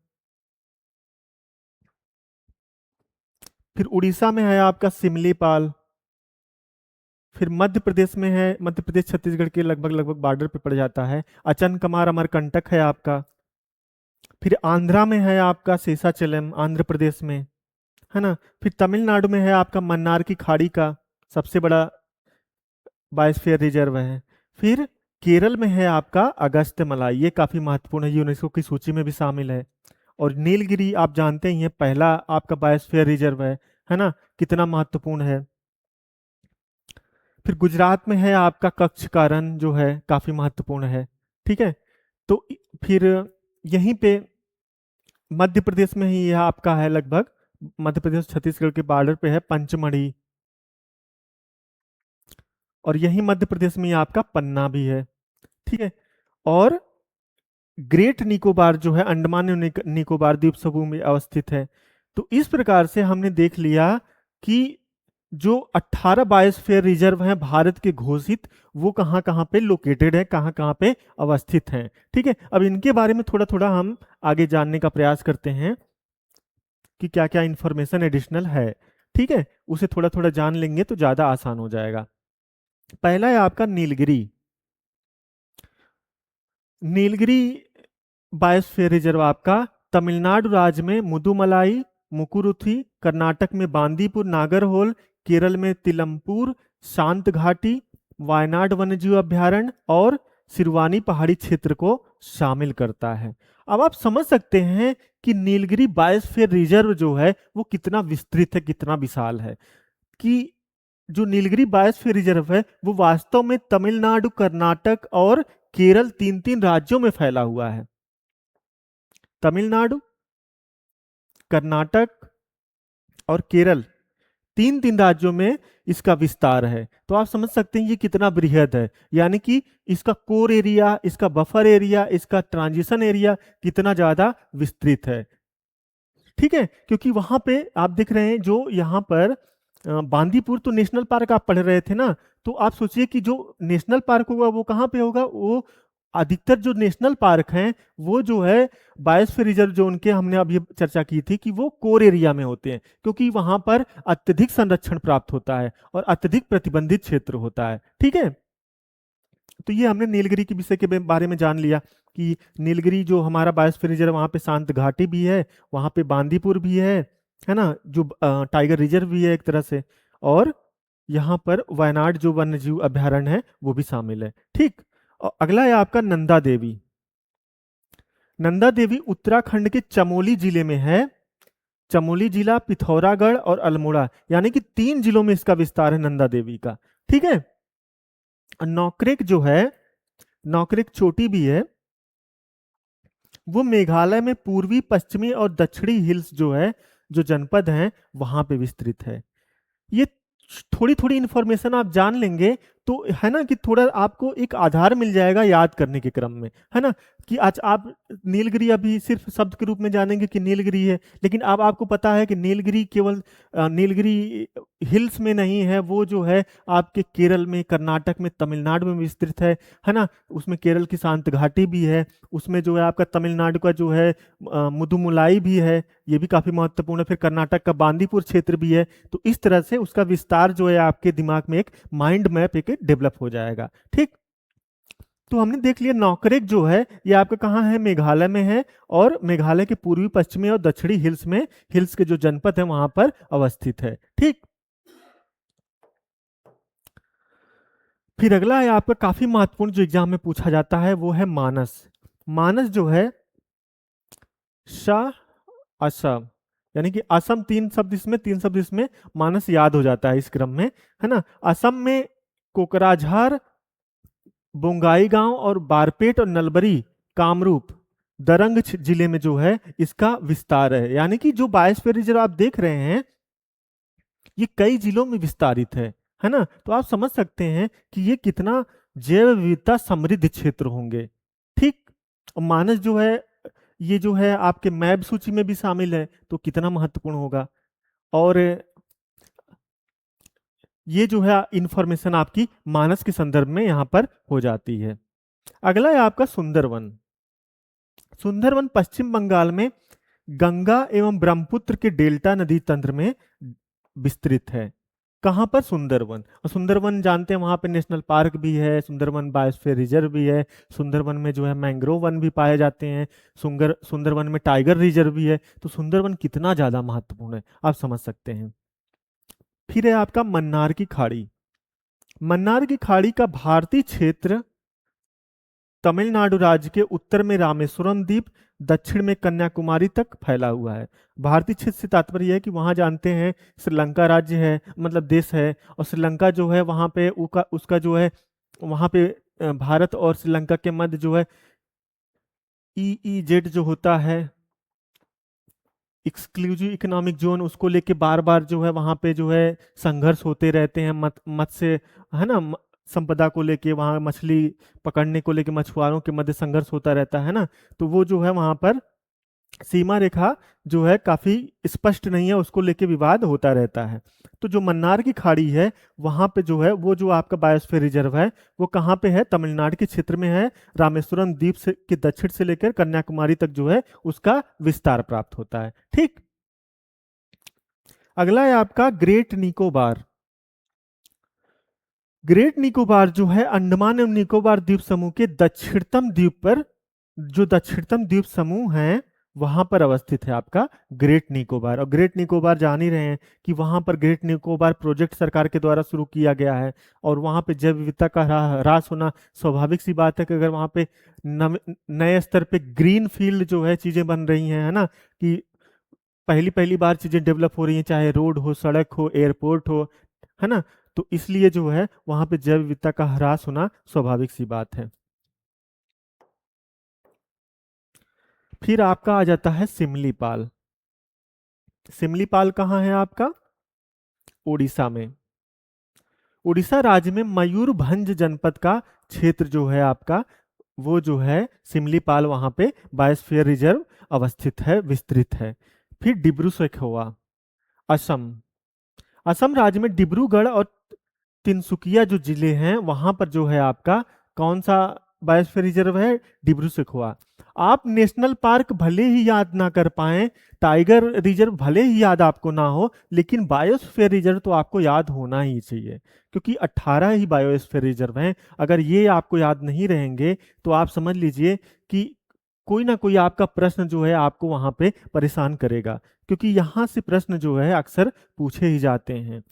फिर उड़ीसा में है आपका सिमलीपाल। फिर मध्य प्रदेश में है, मध्य प्रदेश छत्तीसगढ़ के लगभग लगभग बॉर्डर पे पड़ जाता है, अचनकमार अमरकंटक है आपका। फिर आंध्रा में है आपका शेषाचलम, आंध्र प्रदेश में, है ना। फिर तमिलनाडु में है आपका मन्नार की खाड़ी का सबसे बड़ा बायोस्फीयर रिजर्व है। फिर केरल में है आपका अगस्त्य मलाई, ये काफी महत्वपूर्ण है, यूनेस्को की सूची में भी शामिल है। और नीलगिरी आप जानते ही हैं पहला आपका बायोस्फीयर रिजर्व है ना, कितना महत्वपूर्ण है। फिर गुजरात में है आपका कच्छ का रण, जो है काफी महत्वपूर्ण है। ठीक है। तो फिर यहीं पे मध्य प्रदेश में ही यह आपका है, लगभग मध्य प्रदेश छत्तीसगढ़ के बॉर्डर पे है पंचमढ़ी। और यही मध्य प्रदेश में ही आपका पन्ना भी है। ठीक है। और ग्रेट निकोबार जो है अंडमान और निकोबार द्वीप समूह में अवस्थित है। तो इस प्रकार से हमने देख लिया कि जो 18 बायोस्फीयर रिजर्व हैं भारत के घोषित, वो कहाँ कहाँ पे लोकेटेड है, कहाँ कहाँ पे अवस्थित हैं। ठीक है। अब इनके बारे में थोड़ा थोड़ा हम आगे जानने का प्रयास करते हैं कि क्या क्या इंफॉर्मेशन एडिशनल है। ठीक है। उसे थोड़ा थोड़ा जान लेंगे तो ज्यादा आसान हो जाएगा। पहला है आपका नीलगिरी। नीलगिरी बायोस्फीयर रिजर्व आपका तमिलनाडु राज्य में मुदुमलाई, मुकुरुथी, कर्नाटक में बांदीपुर नागरहोल, केरल में तिलमपुर, शांत घाटी, वायनाड वन्यजीव अभ्यारण्य और सिरवानी पहाड़ी क्षेत्र को शामिल करता है। अब आप समझ सकते हैं कि नीलगिरी बायोस्फीयर रिजर्व जो है वो कितना विस्तृत है, कितना विशाल है। कि जो नीलगिरी बायोस्फीयर रिजर्व है वो वास्तव में तमिलनाडु, कर्नाटक और केरल, तीन तीन राज्यों में फैला हुआ है। तमिलनाडु, कर्नाटक और केरल, तीन तीन राज्यों में इसका विस्तार है। तो आप समझ सकते हैं ये कितना बृहद है, यानी कि इसका कोर एरिया, इसका बफर एरिया, इसका ट्रांजिशन एरिया कितना ज्यादा विस्तृत है। ठीक है, क्योंकि वहां पे आप देख रहे हैं जो यहाँ पर बांदीपुर तो नेशनल पार्क आप पढ़ रहे थे ना, तो आप सोचिए कि जो नेशनल पार्क होगा वो कहाँ पे होगा। वो अधिकतर जो नेशनल पार्क हैं वो जो है बायोस्फीयर रिजर्व जो उनके हमने अभी चर्चा की थी कि वो कोर एरिया में होते हैं, क्योंकि वहां पर अत्यधिक संरक्षण प्राप्त होता है और अत्यधिक प्रतिबंधित क्षेत्र होता है। ठीक है, तो ये हमने नीलगिरी के विषय के बारे में जान लिया कि नीलगिरी जो हमारा बायोस्फीयर रिजर्व, वहाँ पे शांत घाटी भी है, वहाँ पे बांदीपुर भी है ना, जो टाइगर रिजर्व भी है एक तरह से, और यहाँ पर वायनाड जो वन्य जीव अभयारण्य है वो भी शामिल है। ठीक, और अगला है आपका नंदा देवी। नंदा देवी उत्तराखंड के चमोली जिले में है। चमोली जिला, पिथौरागढ़ और अल्मोड़ा, यानी कि तीन जिलों में इसका विस्तार है नंदा देवी का। ठीक है, नौक्रेक जो है, नौक्रेक चोटी भी है, वो मेघालय में पूर्वी, पश्चिमी और दक्षिणी हिल्स जो है, जो जनपद हैं वहां पे विस्तृत है। ये थोड़ी थोड़ी इंफॉर्मेशन आप जान लेंगे तो है ना कि थोड़ा आपको एक आधार मिल जाएगा याद करने के क्रम में, है ना। कि आज आप नीलगिरी अभी सिर्फ शब्द के रूप में जानेंगे कि नीलगिरी है, लेकिन अब आपको पता है कि नीलगिरी केवल नीलगिरी हिल्स में नहीं है, वो जो है आपके केरल में, कर्नाटक में, तमिलनाडु में विस्तृत है ना। उसमें केरल की शांत घाटी भी है, उसमें जो है आपका तमिलनाडु का जो है मुदुमुलाई भी है, ये भी काफी महत्वपूर्ण है। फिर कर्नाटक का बांदीपुर क्षेत्र भी है। तो इस तरह से उसका विस्तार जो है आपके दिमाग में एक माइंड मैप एक डेवलप हो जाएगा। ठीक, तो हमने देख लिया नौकरेक जो है ये आपका कहाँ है, मेघालय में है, और मेघालय के पूर्वी, पश्चिमी और दक्षिणी हिल्स में, हिल्स के जो जनपद है वहां पर अवस्थित है। ठीक, फिर अगला है आपका काफी महत्वपूर्ण जो एग्जाम में पूछा जाता है वो है मानस। मानस जो है शाह असम, यानी कि असम तीन शब्द इसमें, तीन शब्द इसमें, मानस याद हो जाता है इस क्रम में, है ना। असम में कोकराझार, बोंगाईगांव और बारपेट और नलबरी, कामरूप, दरंग जिले में जो है इसका विस्तार है। यानी कि जो बायोस्फीयर रिजर्व आप देख रहे हैं ये कई जिलों में विस्तारित है ना। तो आप समझ सकते हैं कि ये कितना जैव विविधता समृद्ध क्षेत्र होंगे। ठीक, और मानस जो है ये जो है आपके मैप सूची में भी शामिल है, तो कितना महत्वपूर्ण होगा। और ये जो है इंफॉर्मेशन आपकी मानस के संदर्भ में यहाँ पर हो जाती है। अगला है आपका सुंदरवन। सुंदरवन पश्चिम बंगाल में गंगा एवं ब्रह्मपुत्र के डेल्टा नदी तंत्र में विस्तृत है। कहाँ पर, सुंदरवन। और सुंदरवन जानते हैं वहां पे नेशनल पार्क भी है, सुंदरवन बायोस्फीयर रिजर्व भी है, सुंदरवन में जो है मैंग्रोव वन भी पाए जाते हैं, सुंदरवन में टाइगर रिजर्व भी है। तो सुंदरवन कितना ज्यादा महत्वपूर्ण है आप समझ सकते हैं। फिर है आपका मन्नार की खाड़ी। मन्नार की खाड़ी का भारतीय क्षेत्र तमिलनाडु राज्य के उत्तर में रामेश्वरम द्वीप, दक्षिण में कन्याकुमारी तक फैला हुआ है। भारतीय क्षेत्र से तात्पर्य है कि वहां जानते हैं श्रीलंका राज्य है, मतलब देश है, और श्रीलंका जो है वहां पे उसका जो है वहां पे भारत और श्रीलंका के मध्य जो है EEZ जो होता है, एक्सक्लूसिव इकोनॉमिक जोन, उसको लेके बार बार जो है वहां पे जो है संघर्ष होते रहते हैं मत्स्य, है ना, संपदा को लेके, वहां मछली पकड़ने को लेके मछुआरों के मध्य संघर्ष होता रहता है ना। तो वो जो है वहां पर सीमा रेखा जो है काफी स्पष्ट नहीं है, उसको लेके विवाद होता रहता है। तो जो मन्नार की खाड़ी है वहां पे जो है वो जो आपका बायोस्फीयर रिजर्व है वो कहाँ पे है, तमिलनाडु के क्षेत्र में है। रामेश्वरम द्वीप से के दक्षिण से लेकर कन्याकुमारी तक जो है उसका विस्तार प्राप्त होता है। ठीक, अगला है आपका ग्रेट निकोबार। ग्रेट निकोबार जो है अंडमान एवं निकोबार द्वीप समूह के दक्षिणतम द्वीप पर, जो दक्षिणतम द्वीप समूह है वहां पर अवस्थित है आपका ग्रेट निकोबार। और ग्रेट निकोबार जान ही रहे हैं कि वहां पर ग्रेट निकोबार प्रोजेक्ट सरकार के द्वारा शुरू किया गया है। और वहां पे जैव विविधता का ह्रास होना स्वाभाविक सी बात है कि अगर वहां पे नए स्तर पे ग्रीन फील्ड जो है चीजें बन रही हैं, है ना, कि पहली पहली बार चीजें डेवलप हो रही हैं, चाहे रोड हो, सड़क हो, एयरपोर्ट हो, है ना, तो इसलिए जो है वहां पे जैव विविधता का ह्रास होना स्वाभाविक सी बात है। फिर आपका आ जाता है सिमलीपाल। सिमलीपाल कहाँ है आपका? उड़ीसा में। उड़ीसा राज्य में मयूरभंज जनपद का क्षेत्र जो है आपका, वो जो है सिमलीपाल, वहां पे बायोस्फीयर रिजर्व अवस्थित है, विस्तृत है। फिर डिब्रू सैखोवा, असम। असम राज्य में डिब्रूगढ़ और तिनसुकिया जो जिले हैं, वहां पर जो है आपका कौन सा बायोस्फीयर रिजर्व है? डिब्रू सैखोवा। आप नेशनल पार्क भले ही याद ना कर पाए, टाइगर रिजर्व भले ही याद आपको ना हो, लेकिन बायोस्फीयर रिजर्व तो आपको याद होना ही चाहिए, क्योंकि 18 ही बायोस्फीयर रिजर्व हैं। अगर ये आपको याद नहीं रहेंगे तो आप समझ लीजिए कि कोई ना कोई आपका प्रश्न जो है आपको वहां पे परेशान करेगा, क्योंकि यहाँ से प्रश्न जो है अक्सर पूछे ही जाते हैं।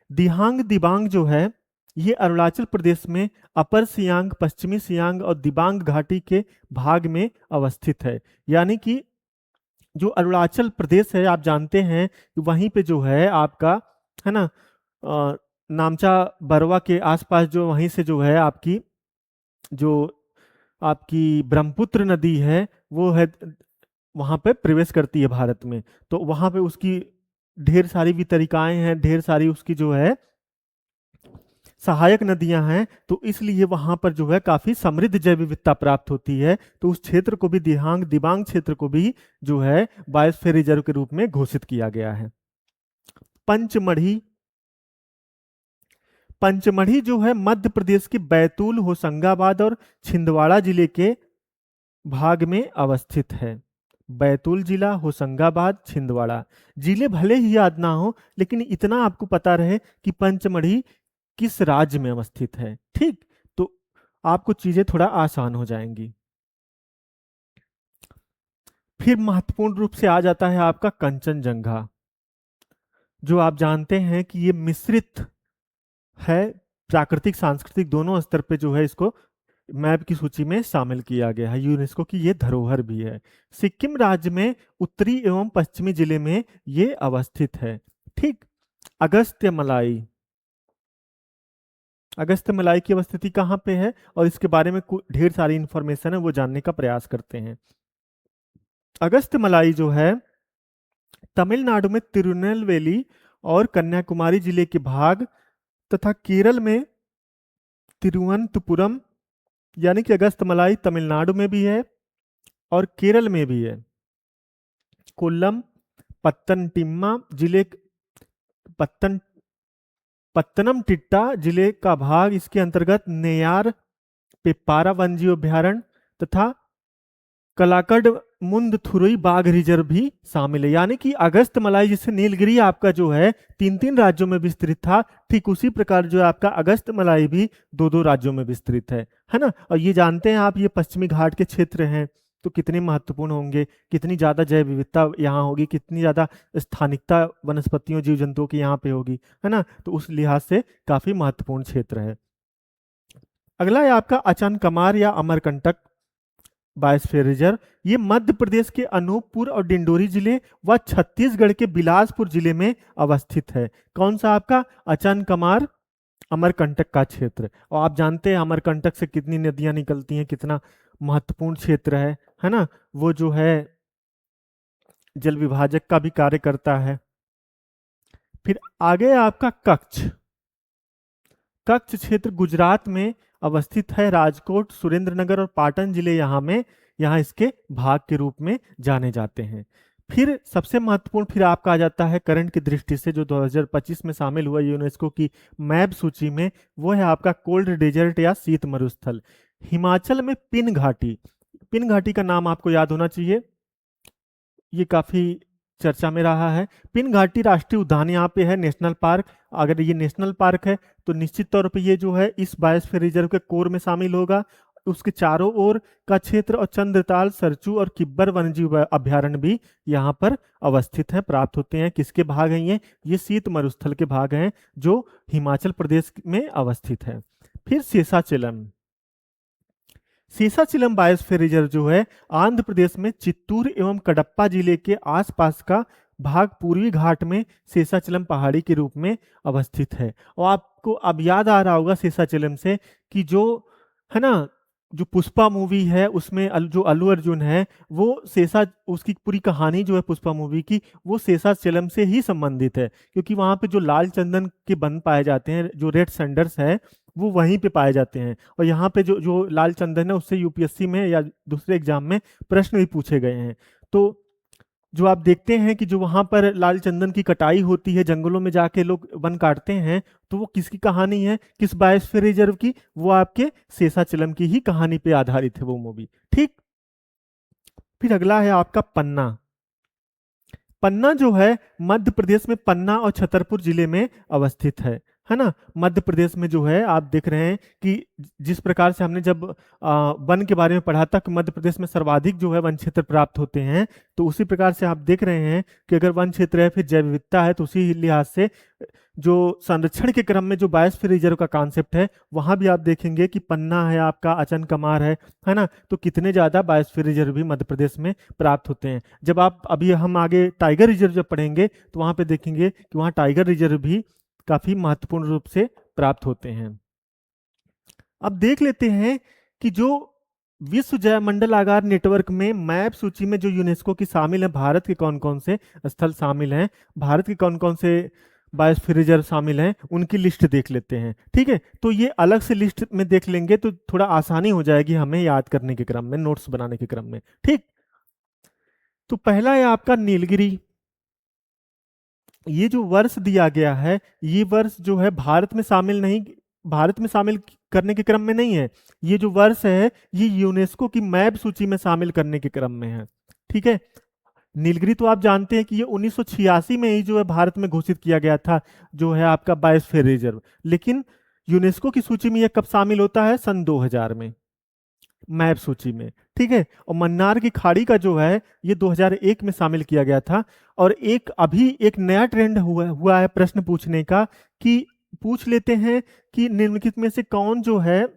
दिहांग दिबांग जो है, ये अरुणाचल प्रदेश में अपर सियांग, पश्चिमी सियांग और दिबांग घाटी के भाग में अवस्थित है। यानी कि जो अरुणाचल प्रदेश है, आप जानते हैं कि वहीं पे जो है आपका, है ना, नामचा बरवा के आसपास जो वहीं से जो है आपकी जो आपकी ब्रह्मपुत्र नदी है, वो है वहां पे प्रवेश करती है भारत में। तो वहां पे उसकी ढेर सारी वितरिकाएं हैं, ढेर सारी उसकी जो है सहायक नदियां हैं, तो इसलिए वहां पर जो है काफी समृद्ध जैव विविधता प्राप्त होती है। तो उस क्षेत्र को भी, दिहांग दिबांग क्षेत्र को भी जो है बायोस्फीयर रिजर्व के रूप में घोषित किया गया है। पंचमढ़ी। पंचमढ़ी जो है मध्य प्रदेश के बैतूल, होशंगाबाद और छिंदवाड़ा जिले के भाग में अवस्थित है। बैतूल जिला, होशंगाबाद, छिंदवाड़ा जिले भले ही याद ना हो, लेकिन इतना आपको पता रहे कि पंचमढ़ी किस राज्य में अवस्थित है। ठीक, तो आपको चीजें थोड़ा आसान हो जाएंगी। फिर महत्वपूर्ण रूप से आ जाता है आपका कंचनजंगा, जो आप जानते हैं कि ये मिश्रित है, प्राकृतिक सांस्कृतिक दोनों स्तर पे जो है इसको मैप की सूची में शामिल किया गया है। यूनेस्को की ये धरोहर भी है। सिक्किम राज्य में उत्तरी एवं पश्चिमी जिले में ये अवस्थित है। ठीक। अगस्त्य मलाई। अगस्त्य मलाई की अवस्थिति कहाँ पे है और इसके बारे में ढेर सारी इंफॉर्मेशन है, वो जानने का प्रयास करते हैं। अगस्त्य मलाई जो है तमिलनाडु में तिरुनेलवेली और कन्याकुमारी जिले के भाग तथा केरल में तिरुवनंतपुरम, यानी कि अगस्त्य मलाई तमिलनाडु में भी है और केरल में भी है। कोल्लम, पत्तनटिम्मा जिले, पत्तन पत्तनमतिट्टा जिले का भाग इसके अंतर्गत नेयार, पेप्पारा वन्यजीव अभ्यारण्य तथा कलाकड मुंदथुरई बाघ रिजर्व भी शामिल है। यानी कि अगस्त मलाई, जिससे नीलगिरी आपका जो है तीन तीन राज्यों में विस्तृत था, ठीक उसी प्रकार जो है आपका अगस्त मलाई भी दो दो राज्यों में विस्तृत है ना। और ये जानते हैं आप, ये पश्चिमी घाट के क्षेत्र हैं, तो कितने महत्वपूर्ण होंगे, कितनी ज्यादा जैव विविधता यहाँ होगी, कितनी ज्यादा स्थानिकता वनस्पतियों जीव जंतुओं की यहाँ पे होगी, है ना। तो उस लिहाज से काफी महत्वपूर्ण क्षेत्र है। अगला है आपका अचानकमार या अमरकंटक बायोस्फीयर रिजर्व। ये मध्य प्रदेश के अनूपपुर और डिंडोरी जिले व छत्तीसगढ़ के बिलासपुर जिले में अवस्थित है। कौन सा आपका? अचानकमार अमरकंटक का क्षेत्र। और आप जानते हैं अमरकंटक से कितनी नदियां निकलती हैं, कितना महत्वपूर्ण क्षेत्र है ना। वो जो है जल विभाजक का भी कार्य करता है। फिर आगे आपका कच्छ। कच्छ क्षेत्र गुजरात में अवस्थित है। राजकोट, सुरेंद्रनगर और पाटन जिले यहाँ इसके भाग के रूप में जाने जाते हैं। फिर सबसे महत्वपूर्ण फिर आपका आ जाता है करंट की दृष्टि से, जो 2025 में शामिल हुआ यूनेस्को की मैप सूची में, वो है आपका कोल्ड डेजर्ट या शीत मरुस्थल। हिमाचल में पिन घाटी। पिन घाटी का नाम आपको याद होना चाहिए, ये काफी चर्चा में रहा है। पिन घाटी राष्ट्रीय उद्यान यहाँ पे है, नेशनल पार्क। अगर ये नेशनल पार्क है तो निश्चित तौर पे ये जो है इस बायोस्फीयर रिजर्व के कोर में शामिल होगा। उसके चारों ओर का क्षेत्र और चंद्रताल, सरचू और किब्बर वन्यजीव अभ्यारण्य भी यहाँ पर अवस्थित हैं, प्राप्त होते हैं। किसके भाग हैं ये शीत मरुस्थल के भाग हैं जो हिमाचल प्रदेश में अवस्थित है। फिर शेषाचलम। शेषाचलम बायोस्फीयर रिजर्व जो है आंध्र प्रदेश में चित्तूर एवं कडप्पा जिले के आसपास का भाग पूर्वी घाट में शेषाचलम पहाड़ी के रूप में अवस्थित है। और आपको अब याद आ रहा होगा शेषाचलम से कि जो है ना, जो पुष्पा मूवी है उसमें जो अल्लू अर्जुन है वो उसकी पूरी कहानी जो है पुष्पा मूवी की वो शेषाचलम से ही संबंधित है, क्योंकि वहां पे जो लाल चंदन के बन पाए जाते हैं, जो रेड सैंडर्स है वो वहीं पे पाए जाते हैं। और यहाँ पे जो जो लाल चंदन है उससे यूपीएससी में या दूसरे एग्जाम में प्रश्न भी पूछे गए हैं। तो जो आप देखते हैं कि जो वहां पर लाल चंदन की कटाई होती है, जंगलों में जाके लोग वन काटते हैं, तो वो किसकी कहानी है, किस बायोस्फीयर रिजर्व की, वो आपके शेषाचलम की ही कहानी पे आधारित है वो मूवी। ठीक। फिर अगला है आपका पन्ना। पन्ना जो है मध्य प्रदेश में पन्ना और छतरपुर जिले में अवस्थित है ना। मध्य प्रदेश में जो है आप देख रहे हैं कि जिस प्रकार से हमने जब वन के बारे में पढ़ा था कि मध्य प्रदेश में सर्वाधिक जो है वन क्षेत्र प्राप्त होते हैं, तो उसी प्रकार से आप देख रहे हैं कि अगर वन क्षेत्र है फिर जैव विविधता है, तो उसी लिहाज से जो संरक्षण के क्रम में जो बायोस्फीयर रिजर्व का कॉन्सेप्ट है वहां भी आप देखेंगे कि पन्ना है आपका, अचन कमार है ना। तो कितने ज्यादा बायोस्फीयर रिजर्व भी मध्य प्रदेश में प्राप्त होते हैं। जब आप अभी हम आगे टाइगर रिजर्व जब पढ़ेंगे तो वहां पे देखेंगे कि वहां टाइगर रिजर्व भी काफी महत्वपूर्ण रूप से प्राप्त होते हैं। अब देख लेते हैं कि जो विश्व जैव मंडलागार नेटवर्क में मैप सूची में जो यूनेस्को की शामिल है, भारत के कौन कौन से स्थल शामिल हैं, भारत के कौन कौन से बायोस्फीयर रिजर्व शामिल हैं, उनकी लिस्ट देख लेते हैं। ठीक है, तो ये अलग से लिस्ट में देख लेंगे तो थोड़ा आसानी हो जाएगी हमें याद करने के क्रम में, नोट्स बनाने के क्रम में। ठीक। तो पहला है आपका नीलगिरी। ये जो वर्ष दिया गया है ये वर्ष जो है भारत में शामिल नहीं, भारत में शामिल करने के क्रम में नहीं है। ये जो वर्ष है ये यूनेस्को की मैप सूची में शामिल करने के क्रम में है। ठीक है। नीलगिरी तो आप जानते हैं कि ये 1986 में ही जो है भारत में घोषित किया गया था, जो है आपका बायोस्फीयर रिजर्व। लेकिन यूनेस्को की सूची में ये कब शामिल होता है, सन 2000 में मैप सूची में। ठीक है। और मन्नार की खाड़ी का जो है ये 2001 में शामिल किया गया था। और एक अभी एक नया ट्रेंड हुआ है प्रश्न पूछने का कि पूछ लेते हैं कि निम्नलिखित में से कौन जो है,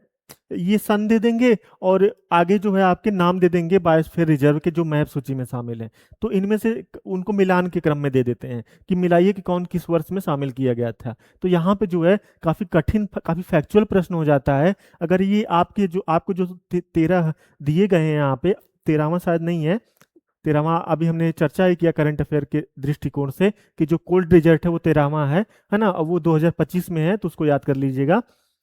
ये सन दे देंगे और आगे जो है आपके नाम दे देंगे बायोस्फीयर रिजर्व के जो मैप सूची में शामिल हैं। तो इनमें से उनको मिलान के क्रम में दे देते हैं कि मिलाइए कि कौन किस वर्ष में शामिल किया गया था। तो यहाँ पे जो है काफी कठिन, काफी फैक्चुअल प्रश्न हो जाता है। अगर ये आपके जो आपको जो 13 दिए गए हैं यहाँ पे, 13वां शायद नहीं है, 13वां अभी हमने चर्चा ही किया करंट अफेयर के दृष्टिकोण से कि जो कोल्ड रिजल्ट है वो 13वां है ना, वो 2025 में है, तो उसको याद कर लीजिएगा।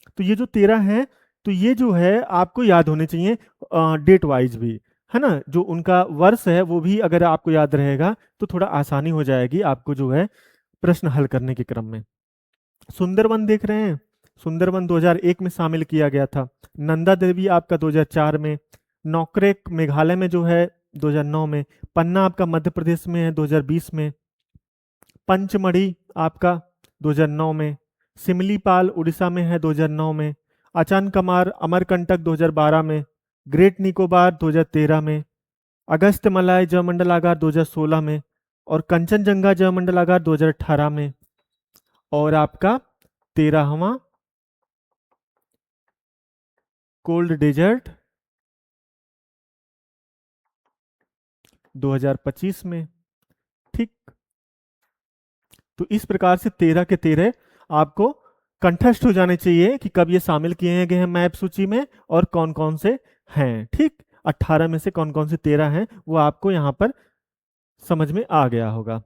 तो ये जो 13 है तो ये जो है आपको याद होने चाहिए डेट वाइज भी, है ना। जो उनका वर्ष है वो भी अगर आपको याद रहेगा तो थोड़ा आसानी हो जाएगी आपको जो है प्रश्न हल करने के क्रम में। सुंदरवन देख रहे हैं, सुंदरवन 2001 में शामिल किया गया था। नंदा देवी आपका 2004 में, नौकरेक मेघालय में जो है 2009 में, पन्ना आपका मध्य प्रदेश में है 2020 में, पंचमढ़ी आपका 2009 में, सिमलीपाल उड़ीसा में है 2009 में, अचान कमार अमरकंटक 2012 में, ग्रेट निकोबार 2013 में, अगस्त मलाय जयमंडलागार 2016 में, और कंचनजंगा जयमंडलागार 2018 में, और आपका 13वां कोल्ड डेजर्ट 2025 में। ठीक। तो इस प्रकार से 13 के 13 आपको कंठस्थ हो जाने चाहिए कि कब ये शामिल किए गए हैं मैप सूची में और कौन कौन से हैं। ठीक। 18 में से कौन कौन से 13 हैं वो आपको यहाँ पर समझ में आ गया होगा।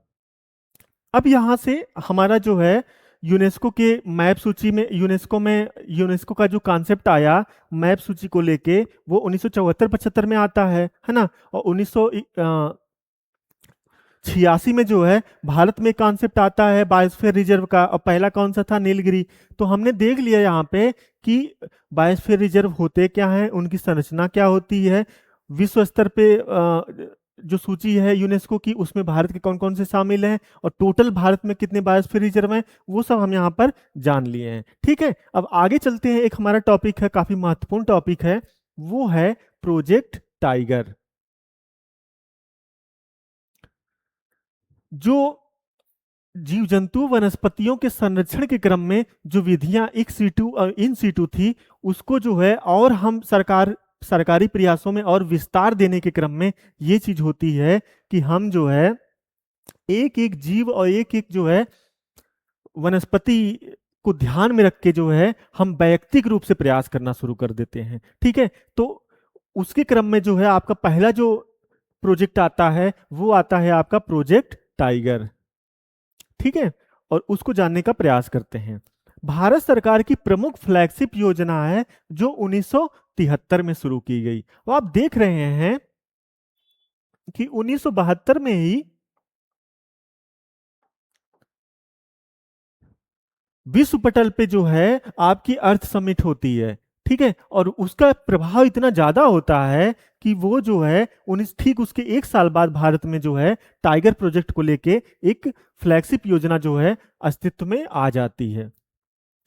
अब यहाँ से हमारा जो है यूनेस्को के मैप सूची में, यूनेस्को का जो कॉन्सेप्ट आया मैप सूची को लेके वो 1974-75 में आता है ना। और 1986 में जो है भारत में कॉन्सेप्ट आता है बायोस्फीयर रिजर्व का, और पहला कौन सा था, नीलगिरी। तो हमने देख लिया यहाँ पे कि बायोस्फीयर रिजर्व होते क्या हैं, उनकी संरचना क्या होती है, विश्व स्तर पे जो सूची है यूनेस्को की उसमें भारत के कौन कौन से शामिल हैं, और टोटल भारत में कितने बायोस्फीयर रिजर्व हैं, वो सब हम यहाँ पर जान लिए हैं। ठीक है। अब आगे चलते हैं, एक हमारा टॉपिक है, काफी महत्वपूर्ण टॉपिक है, वो है प्रोजेक्ट टाइगर। जो जीव जंतु वनस्पतियों के संरक्षण के क्रम में जो विधियां इन सीटू इन सीटू थी, उसको जो है और हम सरकारी प्रयासों में और विस्तार देने के क्रम में ये चीज होती है कि हम जो है एक एक जीव और एक एक जो है वनस्पति को ध्यान में रख के जो है हम वैयक्तिक रूप से प्रयास करना शुरू कर देते हैं। ठीक है, तो उसके क्रम में जो है आपका पहला जो प्रोजेक्ट आता है वो आता है आपका प्रोजेक्ट टाइगर। ठीक है, और उसको जानने का प्रयास करते हैं। भारत सरकार की प्रमुख फ्लैगशिप योजना है जो 1973 में शुरू की गई। तो आप देख रहे हैं कि 1972 में ही विश्व पटल पे जो है आपकी अर्थ समिट होती है। ठीक है, और उसका प्रभाव इतना ज्यादा होता है कि वो जो है उन्नीस ठीक उसके एक साल बाद भारत में जो है टाइगर प्रोजेक्ट को लेके एक फ्लैगशिप योजना जो है अस्तित्व में आ जाती है।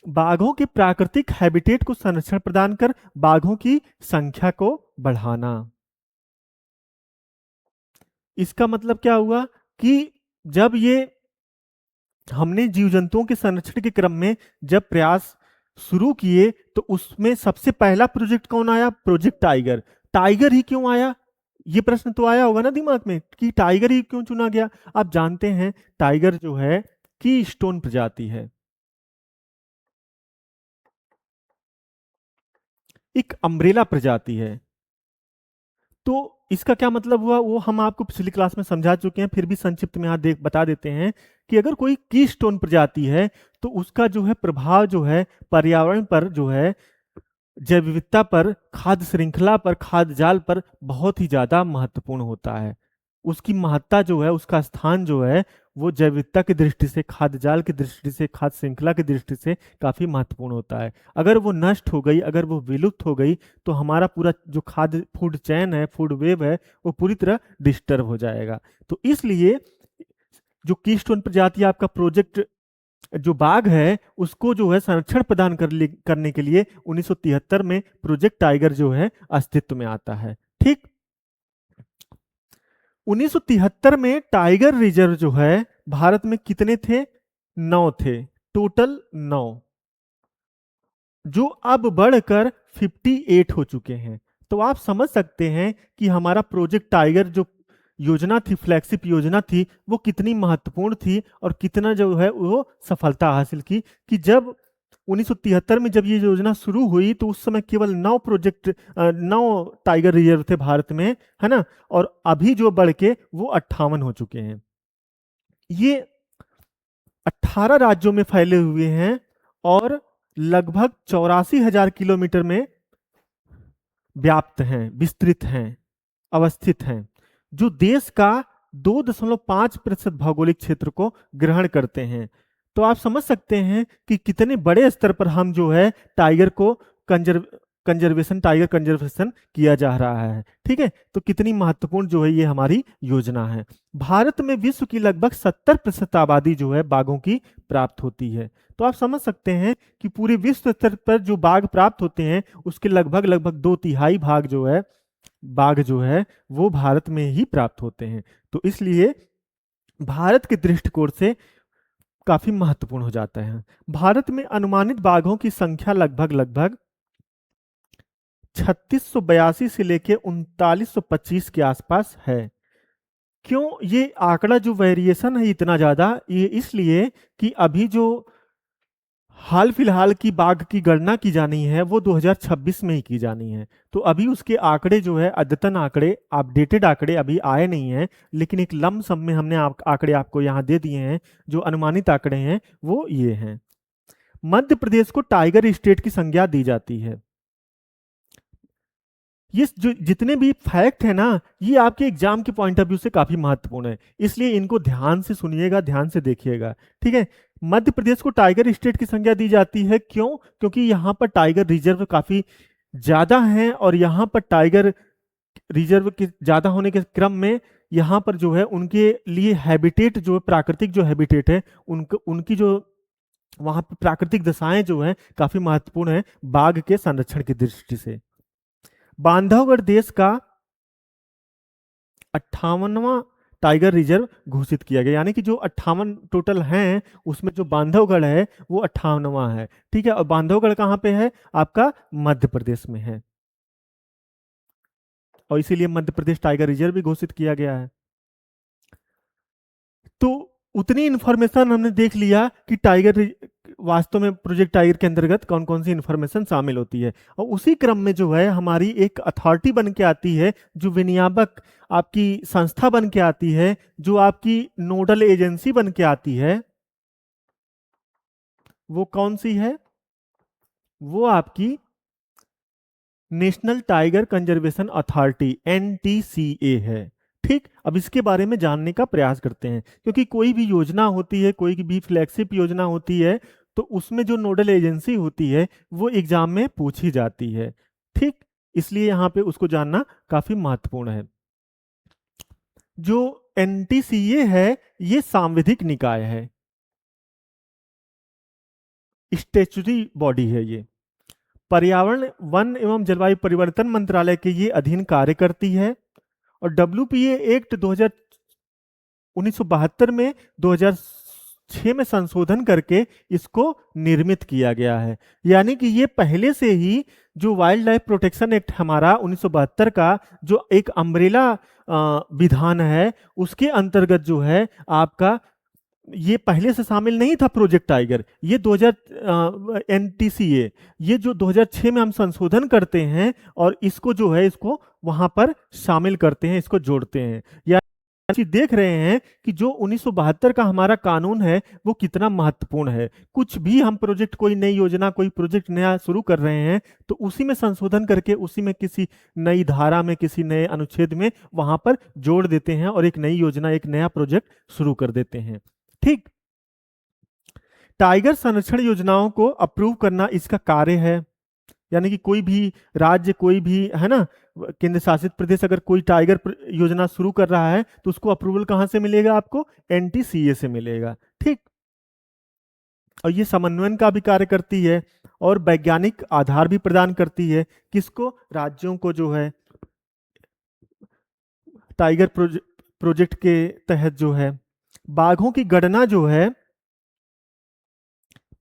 बाघों के प्राकृतिक हैबिटेट को संरक्षण प्रदान कर बाघों की संख्या को बढ़ाना। इसका मतलब क्या हुआ कि जब ये हमने जीव जंतुओं के संरक्षण के क्रम में जब प्रयास शुरू किए तो उसमें सबसे पहला प्रोजेक्ट कौन आया? Project tiger. टाइगर ही क्यों आया? ये प्रश्न तो आया होगा ना दिमाग में कि टाइगर ही क्यों चुना गया। आप जानते हैं टाइगर जो है की स्टोन प्रजाति है, एक अम्ब्रेला प्रजाति है। तो इसका क्या मतलब हुआ वो हम आपको पिछली क्लास में समझा चुके हैं, फिर भी संक्षिप्त में यहाँ देख बता देते हैं कि अगर कोई कीस्टोन प्रजाति है तो उसका जो है प्रभाव जो है पर्यावरण पर जो है जैव विविधता पर, खाद्य श्रृंखला पर, खाद्य जाल पर बहुत ही ज्यादा महत्वपूर्ण होता है। उसकी महत्ता जो है, उसका स्थान जो है वो जैव विविधता की दृष्टि से, खाद्य जाल की दृष्टि से, खाद्य श्रृंखला की दृष्टि से काफी महत्वपूर्ण होता है। अगर वो नष्ट हो गई, अगर वो विलुप्त हो गई तो हमारा पूरा जो खाद्य फूड चैन है, फूड वेब है, वो पूरी तरह डिस्टर्ब हो जाएगा। तो इसलिए जो कीस्टोन प्रजाति आपका प्रोजेक्ट जो बाघ है उसको जो है संरक्षण प्रदान करने के लिए 1973 में प्रोजेक्ट टाइगर जो है अस्तित्व में आता है। ठीक, 1973 में टाइगर रिजर्व जो है भारत में कितने थे? 9 थे, टोटल 9, जो अब बढ़कर 58 हो चुके हैं। तो आप समझ सकते हैं कि हमारा प्रोजेक्ट टाइगर जो योजना थी, फ्लैगशिप योजना थी, वो कितनी महत्वपूर्ण थी और कितना जो है वो सफलता हासिल की। कि जब 1973 में जब ये योजना शुरू हुई तो उस समय केवल 9 टाइगर रिजर्व थे भारत में, है ना, और अभी जो बढ़ के वो 58 हो चुके हैं। ये 18 राज्यों में फैले हुए हैं और लगभग 84,000 किलोमीटर में व्याप्त हैं, विस्तृत हैं, अवस्थित हैं, जो देश का 2.5% भौगोलिक क्षेत्र को ग्रहण करते हैं। तो आप समझ सकते हैं कि कितने बड़े स्तर पर हम जो है टाइगर को टाइगर कंजर्वेशन किया जा रहा है। ठीक है, तो कितनी महत्वपूर्ण जो है ये हमारी योजना है। भारत में विश्व की लगभग 70% आबादी जो है बाघों की प्राप्त होती है। तो आप समझ सकते हैं कि पूरे विश्व स्तर पर जो बाघ प्राप्त होते हैं उसके लगभग लगभग 2/3 भाग जो है बाघ जो है वो भारत में ही प्राप्त होते हैं। तो इसलिए भारत के दृष्टिकोण से काफी महत्वपूर्ण हो जाता है। भारत में अनुमानित बाघों की संख्या लगभग लगभग 3682 से लेके 3925 के आसपास है। क्यों ये आंकड़ा जो वेरिएशन है इतना ज्यादा? ये इसलिए कि अभी जो हाल फिलहाल की बाघ की गणना की जानी है वो 2026 में ही की जानी है। तो अभी उसके आंकड़े जो है अद्यतन आंकड़े, अपडेटेड आंकड़े अभी आए नहीं हैं, लेकिन एक लमसम में हमने आंकड़े आपको यहाँ दे दिए हैं। जो अनुमानित आंकड़े हैं वो ये हैं। मध्य प्रदेश को टाइगर स्टेट की संज्ञा दी जाती है। ये जो जितने भी फैक्ट है ना, ये आपके एग्जाम के पॉइंट ऑफ व्यू से काफी महत्वपूर्ण है, इसलिए इनको ध्यान से सुनिएगा, ध्यान से देखिएगा। ठीक है, मध्य प्रदेश को टाइगर स्टेट की संज्ञा दी जाती है। क्यों? क्योंकि यहाँ पर टाइगर रिजर्व काफी ज्यादा हैं और यहाँ पर टाइगर रिजर्व के ज्यादा होने के क्रम में यहाँ पर जो है उनके लिए हैबिटेट जो है, प्राकृतिक जो हैबिटेट है, उनकी जो वहाँ पर प्राकृतिक दशाएं जो है काफी महत्वपूर्ण है बाघ के संरक्षण की दृष्टि से। बांधवगढ़ देश का 58वां टाइगर रिजर्व घोषित किया गया, यानी कि जो 58 टोटल हैं उसमें जो बांधवगढ़ है वो 58वां है। ठीक है, और बांधवगढ़ कहाँ पे है? आपका मध्य प्रदेश में है, और इसीलिए मध्य प्रदेश टाइगर रिजर्व भी घोषित किया गया है। तो उतनी इंफॉर्मेशन हमने देख लिया कि वास्तव में प्रोजेक्ट टाइगर के अंतर्गत कौन कौन सी इंफॉर्मेशन शामिल होती है। और उसी क्रम में जो है हमारी एक अथॉरिटी बन के आती है, जो विनियामक आपकी संस्था बन के आती है, जो आपकी नोडल एजेंसी बन के आती है, वो कौन सी है? वो आपकी national tiger conservation authority, NTCA है। ठीक, अब इसके बारे में जानने का प्रयास करते हैं, क्योंकि कोई भी योजना होती है, कोई भी फ्लैगशिप योजना होती है, तो उसमें जो नोडल एजेंसी होती है वो एग्जाम में पूछी जाती है। ठीक, इसलिए यहाँ पे उसको जानना काफी महत्वपूर्ण है। जो एनटीसीए है ये सांविधिक निकाय है, स्टेचुरी बॉडी है ये। पर्यावरण, वन एवं जलवायु परिवर्तन मंत्रालय के ये अधीन कार्य करती है, और डब्ल्यूपीए एक्ट 1972 में 2006 में संशोधन करके इसको निर्मित किया गया है। यानी कि ये पहले से ही जो वाइल्ड लाइफ प्रोटेक्शन एक्ट हमारा 1972 का जो एक अम्ब्रेला विधान है, उसके अंतर्गत जो है आपका ये पहले से शामिल नहीं था प्रोजेक्ट टाइगर। ये 2000 एनटीसीए, ये जो 2006 में हम संशोधन करते हैं और इसको जो है इसको वहां पर शामिल करते हैं, इसको जोड़ते हैं। या देख रहे हैं कि जो 1972 का हमारा कानून है वो कितना महत्वपूर्ण है। कुछ भी हम प्रोजेक्ट, कोई नई योजना, कोई प्रोजेक्ट नया शुरू कर रहे हैं तो उसी में संशोधन करके उसी में किसी नई धारा में, किसी नए अनुच्छेद में वहां पर जोड़ देते हैं और एक नई योजना, एक नया प्रोजेक्ट शुरू कर देते हैं। ठीक, टाइगर संरक्षण योजनाओं को अप्रूव करना इसका कार्य है। यानी कि कोई भी राज्य, कोई भी है ना केंद्र शासित प्रदेश अगर कोई टाइगर योजना शुरू कर रहा है तो उसको अप्रूवल कहां से मिलेगा? आपको एनटीसीए से मिलेगा। ठीक, और ये समन्वयन का भी कार्य करती है और वैज्ञानिक आधार भी प्रदान करती है। किसको? राज्यों को जो है टाइगर प्रोजेक्ट के तहत जो है बाघों की गणना जो है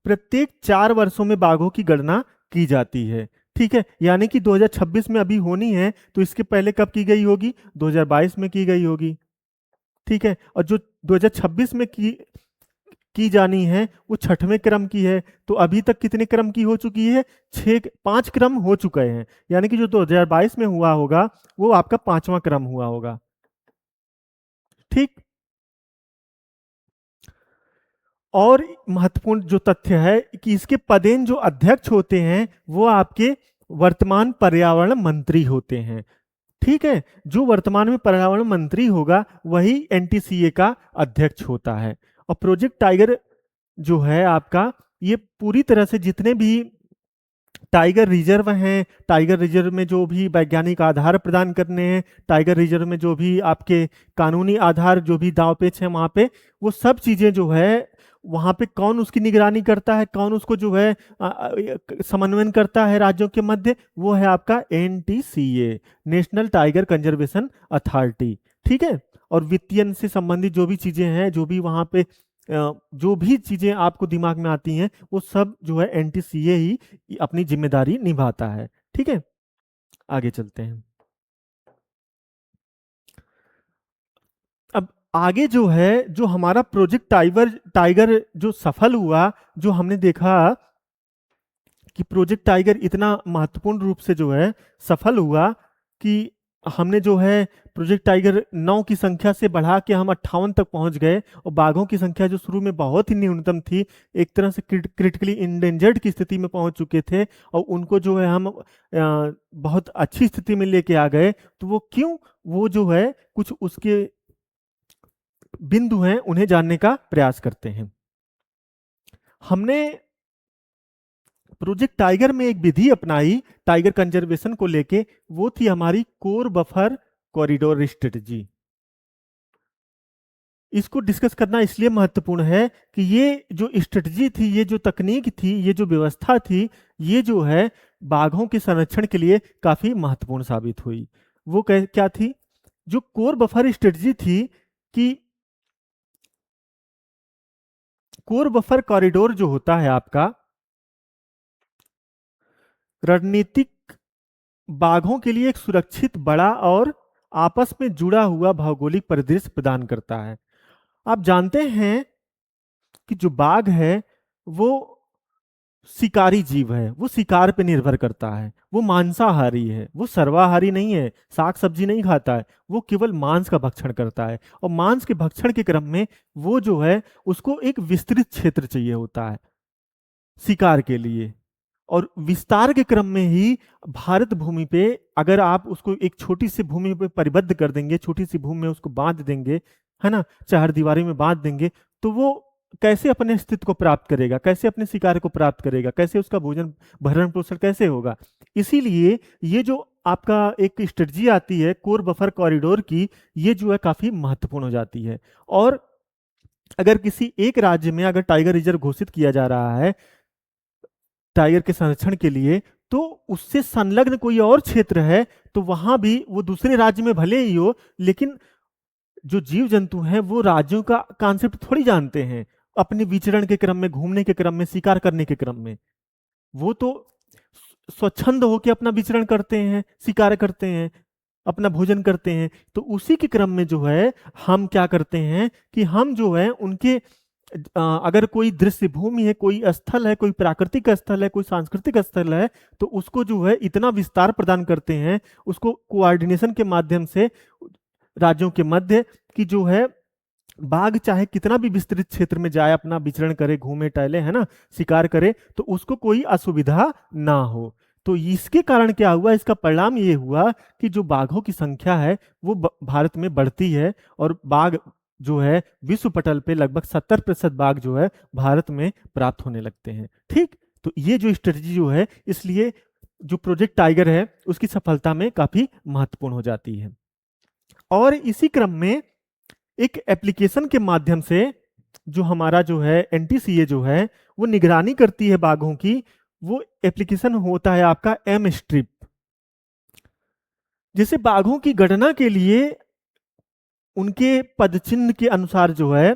प्रत्येक 4 वर्षों में बाघों की गणना की जाती है। ठीक है, यानी कि 2026 में अभी होनी है तो इसके पहले कब की गई होगी? 2022 में की गई होगी। ठीक है, और जो 2026 में की जानी है वो 6वें क्रम की है। तो अभी तक कितने क्रम की हो चुकी है? 5 क्रम हो चुके हैं, यानी कि जो 2022 में हुआ होगा वो आपका 5वां क्रम हुआ होगा। ठीक, और महत्वपूर्ण जो तथ्य है कि इसके पदेन जो अध्यक्ष होते हैं वो आपके वर्तमान पर्यावरण मंत्री होते हैं। ठीक है, जो वर्तमान में पर्यावरण मंत्री होगा वही एनटीसीए का अध्यक्ष होता है। और प्रोजेक्ट टाइगर जो है आपका, ये पूरी तरह से जितने भी टाइगर रिजर्व हैं, टाइगर रिजर्व में जो भी वैज्ञानिक आधार प्रदान करने हैं, टाइगर रिजर्व में जो भी आपके कानूनी आधार, जो भी दांव पेच है वहां पे, वो सब चीजें जो है वहां पे कौन उसकी निगरानी करता है, कौन उसको जो है समन्वयन करता है राज्यों के मध्य, वो है आपका NTCA, national tiger conservation authority. ठीक है, और वित्तीय से संबंधित जो भी चीजें हैं, जो भी वहां पे जो भी चीजें आपको दिमाग में आती हैं वो सब जो है एनटीसीए ही अपनी जिम्मेदारी निभाता है। ठीक है, आगे चलते हैं। अब आगे जो है, जो हमारा प्रोजेक्ट टाइगर जो सफल हुआ, जो हमने देखा कि प्रोजेक्ट टाइगर इतना महत्वपूर्ण रूप से जो है सफल हुआ कि हमने जो है प्रोजेक्ट टाइगर 9 की संख्या से बढ़ा के हम 58 तक पहुंच गए, और बाघों की संख्या जो शुरू में बहुत ही न्यूनतम थी, एक तरह से क्रिटिकली इंडेंजर्ड की स्थिति में पहुंच चुके थे, और उनको जो है हम बहुत अच्छी स्थिति में लेके आ गए। तो वो क्यों? वो जो है कुछ उसके बिंदु हैं, उन्हें जानने का प्रयास करते हैं। हमने प्रोजेक्ट टाइगर में एक विधि अपनाई टाइगर कंजर्वेशन को लेके, वो थी हमारी कोर बफर कॉरिडोर स्ट्रेटजी। इसको डिस्कस करना इसलिए महत्वपूर्ण है कि ये जो स्ट्रेटजी थी, ये जो तकनीक थी, ये जो व्यवस्था थी, ये जो है बाघों के संरक्षण के लिए काफी महत्वपूर्ण साबित हुई। वो क्या थी? जो कोर बफर स्ट्रेटजी थी कि कोर बफर कॉरिडोर जो होता है आपका, रणनीतिक बाघों के लिए एक सुरक्षित, बड़ा और आपस में जुड़ा हुआ भौगोलिक परिदृश्य प्रदान करता है। आप जानते हैं कि जो बाघ है वो शिकारी जीव है, वो शिकार पे निर्भर करता है, वो मांसाहारी है, वो सर्वाहारी नहीं है, साग सब्जी नहीं खाता है, वो केवल मांस का भक्षण करता है। और मांस के भक्षण के क्रम में वो जो है उसको एक विस्तृत क्षेत्र चाहिए होता है शिकार के लिए। और विस्तार के क्रम में ही भारत भूमि पे अगर आप उसको एक छोटी सी भूमि पे परिबद्ध कर देंगे, छोटी सी भूमि में उसको बांध देंगे, है ना, चार दीवारी में बांध देंगे, तो वो कैसे अपने अस्तित्व को प्राप्त करेगा, कैसे अपने शिकार को प्राप्त करेगा, कैसे उसका भोजन भरण पोषण कैसे होगा? इसीलिए ये जो आपका एक स्ट्रेटजी आती है कोर बफर कॉरिडोर की, ये जो है काफी महत्वपूर्ण हो जाती है। और अगर किसी एक राज्य में अगर टाइगर रिजर्व घोषित किया जा रहा है टाइगर के संरक्षण के लिए, तो उससे संलग्न कोई और क्षेत्र है, तो वहां भी वो दूसरे राज्य में भले ही हो, लेकिन जो जीव जंतु हैं वो राज्यों का कॉन्सेप्ट थोड़ी जानते हैं। अपने विचरण के क्रम में, घूमने के क्रम में, शिकार करने के क्रम में वो तो स्वच्छंद होकर अपना विचरण करते हैं, शिकार करते हैं, अपना भोजन करते हैं। तो उसी के क्रम में जो है हम क्या करते हैं कि हम जो है उनके अगर कोई दृश्य भूमि है, कोई स्थल है, कोई प्राकृतिक स्थल है, कोई सांस्कृतिक स्थल है, तो उसको जो है इतना विस्तार प्रदान करते हैं, उसको कोऑर्डिनेशन के माध्यम से राज्यों के मध्य कि जो है बाघ चाहे कितना भी विस्तृत क्षेत्र में जाए, अपना विचरण करे, घूमे टहले, है ना, शिकार करे, तो उसको कोई असुविधा ना हो। तो इसके कारण क्या हुआ, इसका परिणाम ये हुआ कि जो बाघों की संख्या है वो भारत में बढ़ती है, और बाघ जो है विश्व पटल पे लगभग 70% बाघ जो है भारत में प्राप्त होने लगते हैं। ठीक, तो ये जो स्ट्रेटजी जो है, इसलिए जो प्रोजेक्ट टाइगर है उसकी सफलता में काफी महत्वपूर्ण हो जाती है। और इसी क्रम में एक एप्लीकेशन के माध्यम से जो हमारा जो है एनटीसीए जो है वो निगरानी करती है बाघों की, वो एप्लीकेशन होता है आपका एम स्ट्रिप। जैसे बाघों की गणना के लिए उनके पदचिन्ह के अनुसार जो है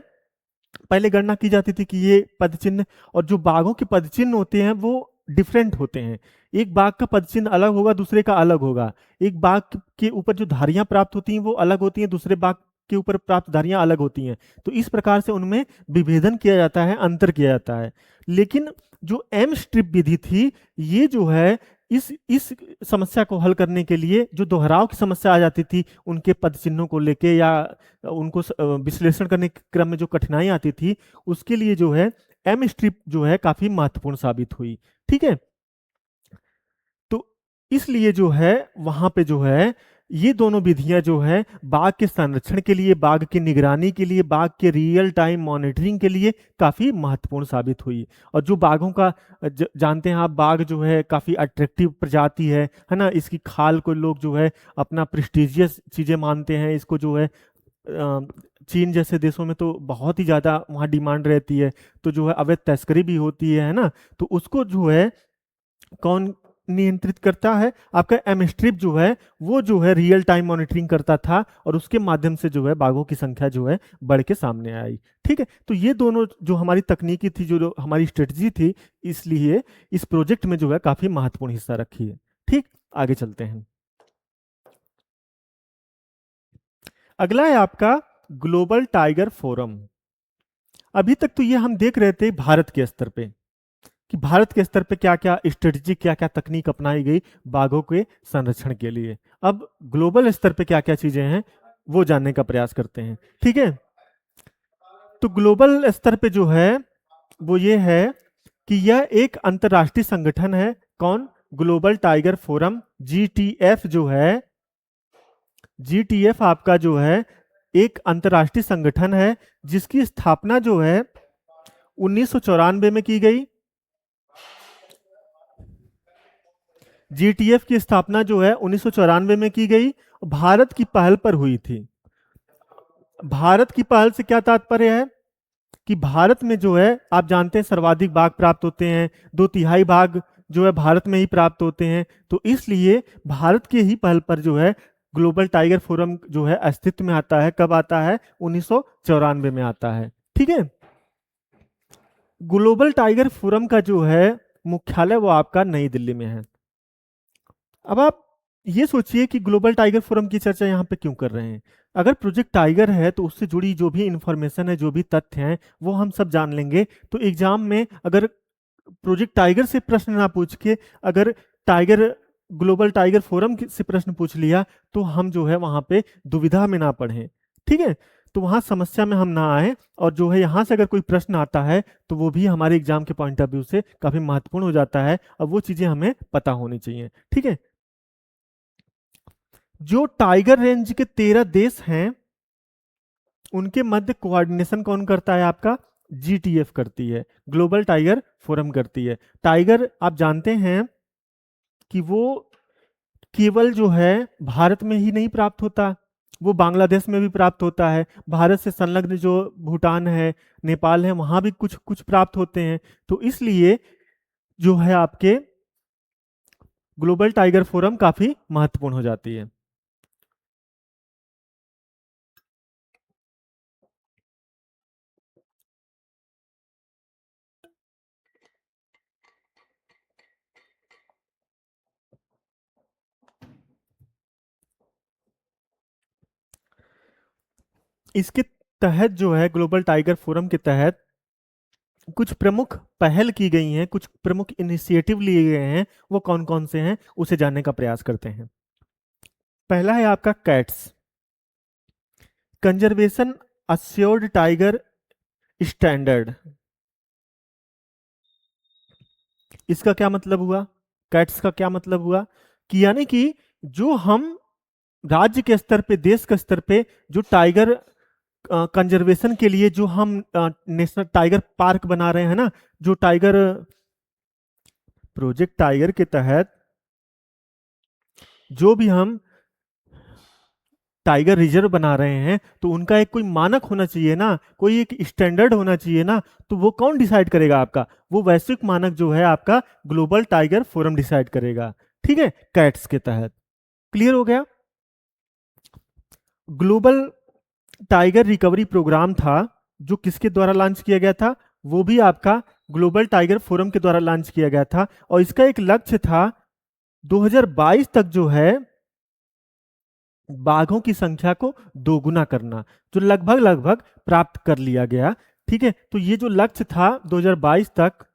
पहले गणना की जाती थी कि ये पदचिन्ह, और जो बाघों के पदचिन्ह होते हैं वो डिफरेंट होते हैं। एक बाघ का पदचिन्ह अलग होगा, दूसरे का अलग होगा। एक बाघ के ऊपर जो धारियां प्राप्त होती हैं वो अलग होती हैं, दूसरे बाघ के ऊपर प्राप्त धारियां अलग होती हैं। तो इस प्रकार से उनमें विभेदन किया जाता है, अंतर किया जाता है। लेकिन जो एम स्ट्रिप विधि थी, ये जो है इस समस्या को हल करने के लिए, जो दोहराव की समस्या आ जाती थी उनके पद चिन्हों को लेके, या उनको विश्लेषण करने के क्रम में जो कठिनाई आती थी, उसके लिए जो है एम स्ट्रिप जो है काफी महत्वपूर्ण साबित हुई। ठीक है, तो इसलिए जो है वहां पे जो है ये दोनों विधियां जो है बाघ के संरक्षण के लिए, बाघ की निगरानी के लिए, बाघ के रियल टाइम मॉनिटरिंग के लिए काफी महत्वपूर्ण साबित हुई। और जो बाघों का जानते हैं आप, बाघ जो है काफी अट्रैक्टिव प्रजाति है ना, इसकी खाल को लोग जो है अपना प्रेस्टिजियस चीजें मानते हैं। इसको जो है चीन जैसे देशों में तो बहुत ही ज्यादा वहाँ डिमांड रहती है, तो जो है अवैध तस्करी भी होती है ना। तो उसको जो है कौन नियंत्रित करता है? आपका एम स्ट्रिप जो है वो जो है रियल टाइम मॉनिटरिंग करता था, और उसके माध्यम से जो है बाघों की संख्या जो है बढ़ के सामने आई। ठीक है, तो ये दोनों जो हमारी तकनीकी थी, जो हमारी स्ट्रेटजी थी, इसलिए इस प्रोजेक्ट में जो है काफी महत्वपूर्ण हिस्सा रखी है। ठीक, आगे चलते हैं। अगला है आपका ग्लोबल टाइगर फोरम। अभी तक तो ये हम देख रहे थे भारत के स्तर पे कि भारत के स्तर पे क्या क्या स्ट्रेटजी, क्या क्या तकनीक अपनाई गई बाघों के संरक्षण के लिए। अब ग्लोबल स्तर पे क्या क्या चीजें हैं वो जानने का प्रयास करते हैं। ठीक है, तो ग्लोबल स्तर पे जो है वो ये है कि यह एक अंतरराष्ट्रीय संगठन है। कौन? ग्लोबल टाइगर फोरम, जीटीएफ जो है, जीटीएफ आपका जो है एक अंतरराष्ट्रीय संगठन है जिसकी स्थापना जो है 1994 में की गई। जीटीएफ की स्थापना जो है 1994 में की गई, भारत की पहल पर हुई थी। भारत की पहल से क्या तात्पर्य है कि भारत में जो है आप जानते हैं सर्वाधिक बाघ प्राप्त होते हैं, 2/3 बाघ जो है भारत में ही प्राप्त होते हैं। तो इसलिए भारत के ही पहल पर जो है ग्लोबल टाइगर फोरम जो है अस्तित्व में आता है। कब आता है? 1994 में आता है। ठीक है। ग्लोबल टाइगर फोरम का जो है मुख्यालय वो आपका नई दिल्ली में है। अब आप ये सोचिए कि ग्लोबल टाइगर फोरम की चर्चा यहाँ पे क्यों कर रहे हैं। अगर प्रोजेक्ट टाइगर है तो उससे जुड़ी जो भी इंफॉर्मेशन है, जो भी तथ्य हैं, वो हम सब जान लेंगे। तो एग्जाम में अगर प्रोजेक्ट टाइगर से प्रश्न ना पूछ के अगर टाइगर ग्लोबल टाइगर फोरम से प्रश्न पूछ लिया तो हम जो है वहां पे दुविधा में ना पढ़ें। ठीक है। तो वहां समस्या में हम ना आए, और जो है यहाँ से अगर कोई प्रश्न आता है तो वो भी हमारे एग्जाम के पॉइंट ऑफ व्यू से काफी महत्वपूर्ण हो जाता है। अब वो चीजें हमें पता होनी चाहिए। ठीक है। जो टाइगर रेंज के 13 देश हैं उनके मध्य कोऑर्डिनेशन कौन करता है? आपका जीटीएफ करती है, ग्लोबल टाइगर फोरम करती है। टाइगर आप जानते हैं कि वो केवल जो है भारत में ही नहीं प्राप्त होता, वो बांग्लादेश में भी प्राप्त होता है। भारत से संलग्न जो भूटान है, नेपाल है, वहां भी कुछ कुछ प्राप्त होते हैं। तो इसलिए जो है आपके ग्लोबल टाइगर फोरम काफी महत्वपूर्ण हो जाती है। इसके तहत जो है ग्लोबल टाइगर फोरम के तहत कुछ प्रमुख पहल की गई हैं, कुछ प्रमुख इनिशिएटिव लिए गए हैं। वो कौन कौन से हैं उसे जानने का प्रयास करते हैं। पहला है आपका cats, conservation assured tiger standard. इसका क्या मतलब हुआ? कैट्स का क्या मतलब हुआ कि यानी कि जो हम राज्य के स्तर पे, देश के स्तर पे जो टाइगर कंजर्वेशन के लिए जो हम नेशनल टाइगर पार्क बना रहे हैं ना, जो टाइगर प्रोजेक्ट टाइगर के तहत जो भी हम टाइगर रिजर्व बना रहे हैं, तो उनका एक कोई मानक होना चाहिए ना, कोई एक स्टैंडर्ड होना चाहिए ना। तो वो कौन डिसाइड करेगा? आपका वो वैश्विक मानक जो है आपका ग्लोबल टाइगर फोरम डिसाइड करेगा। ठीक है, कैट्स के तहत। क्लियर हो गया? ग्लोबल टाइगर रिकवरी प्रोग्राम था जो किसके द्वारा लॉन्च किया गया था? वो भी आपका ग्लोबल टाइगर फोरम के द्वारा लॉन्च किया गया था। और इसका एक लक्ष्य था 2022 तक जो है बाघों की संख्या को दोगुना करना, जो लगभग लगभग प्राप्त कर लिया गया। ठीक है। तो ये जो लक्ष्य था 2022 तक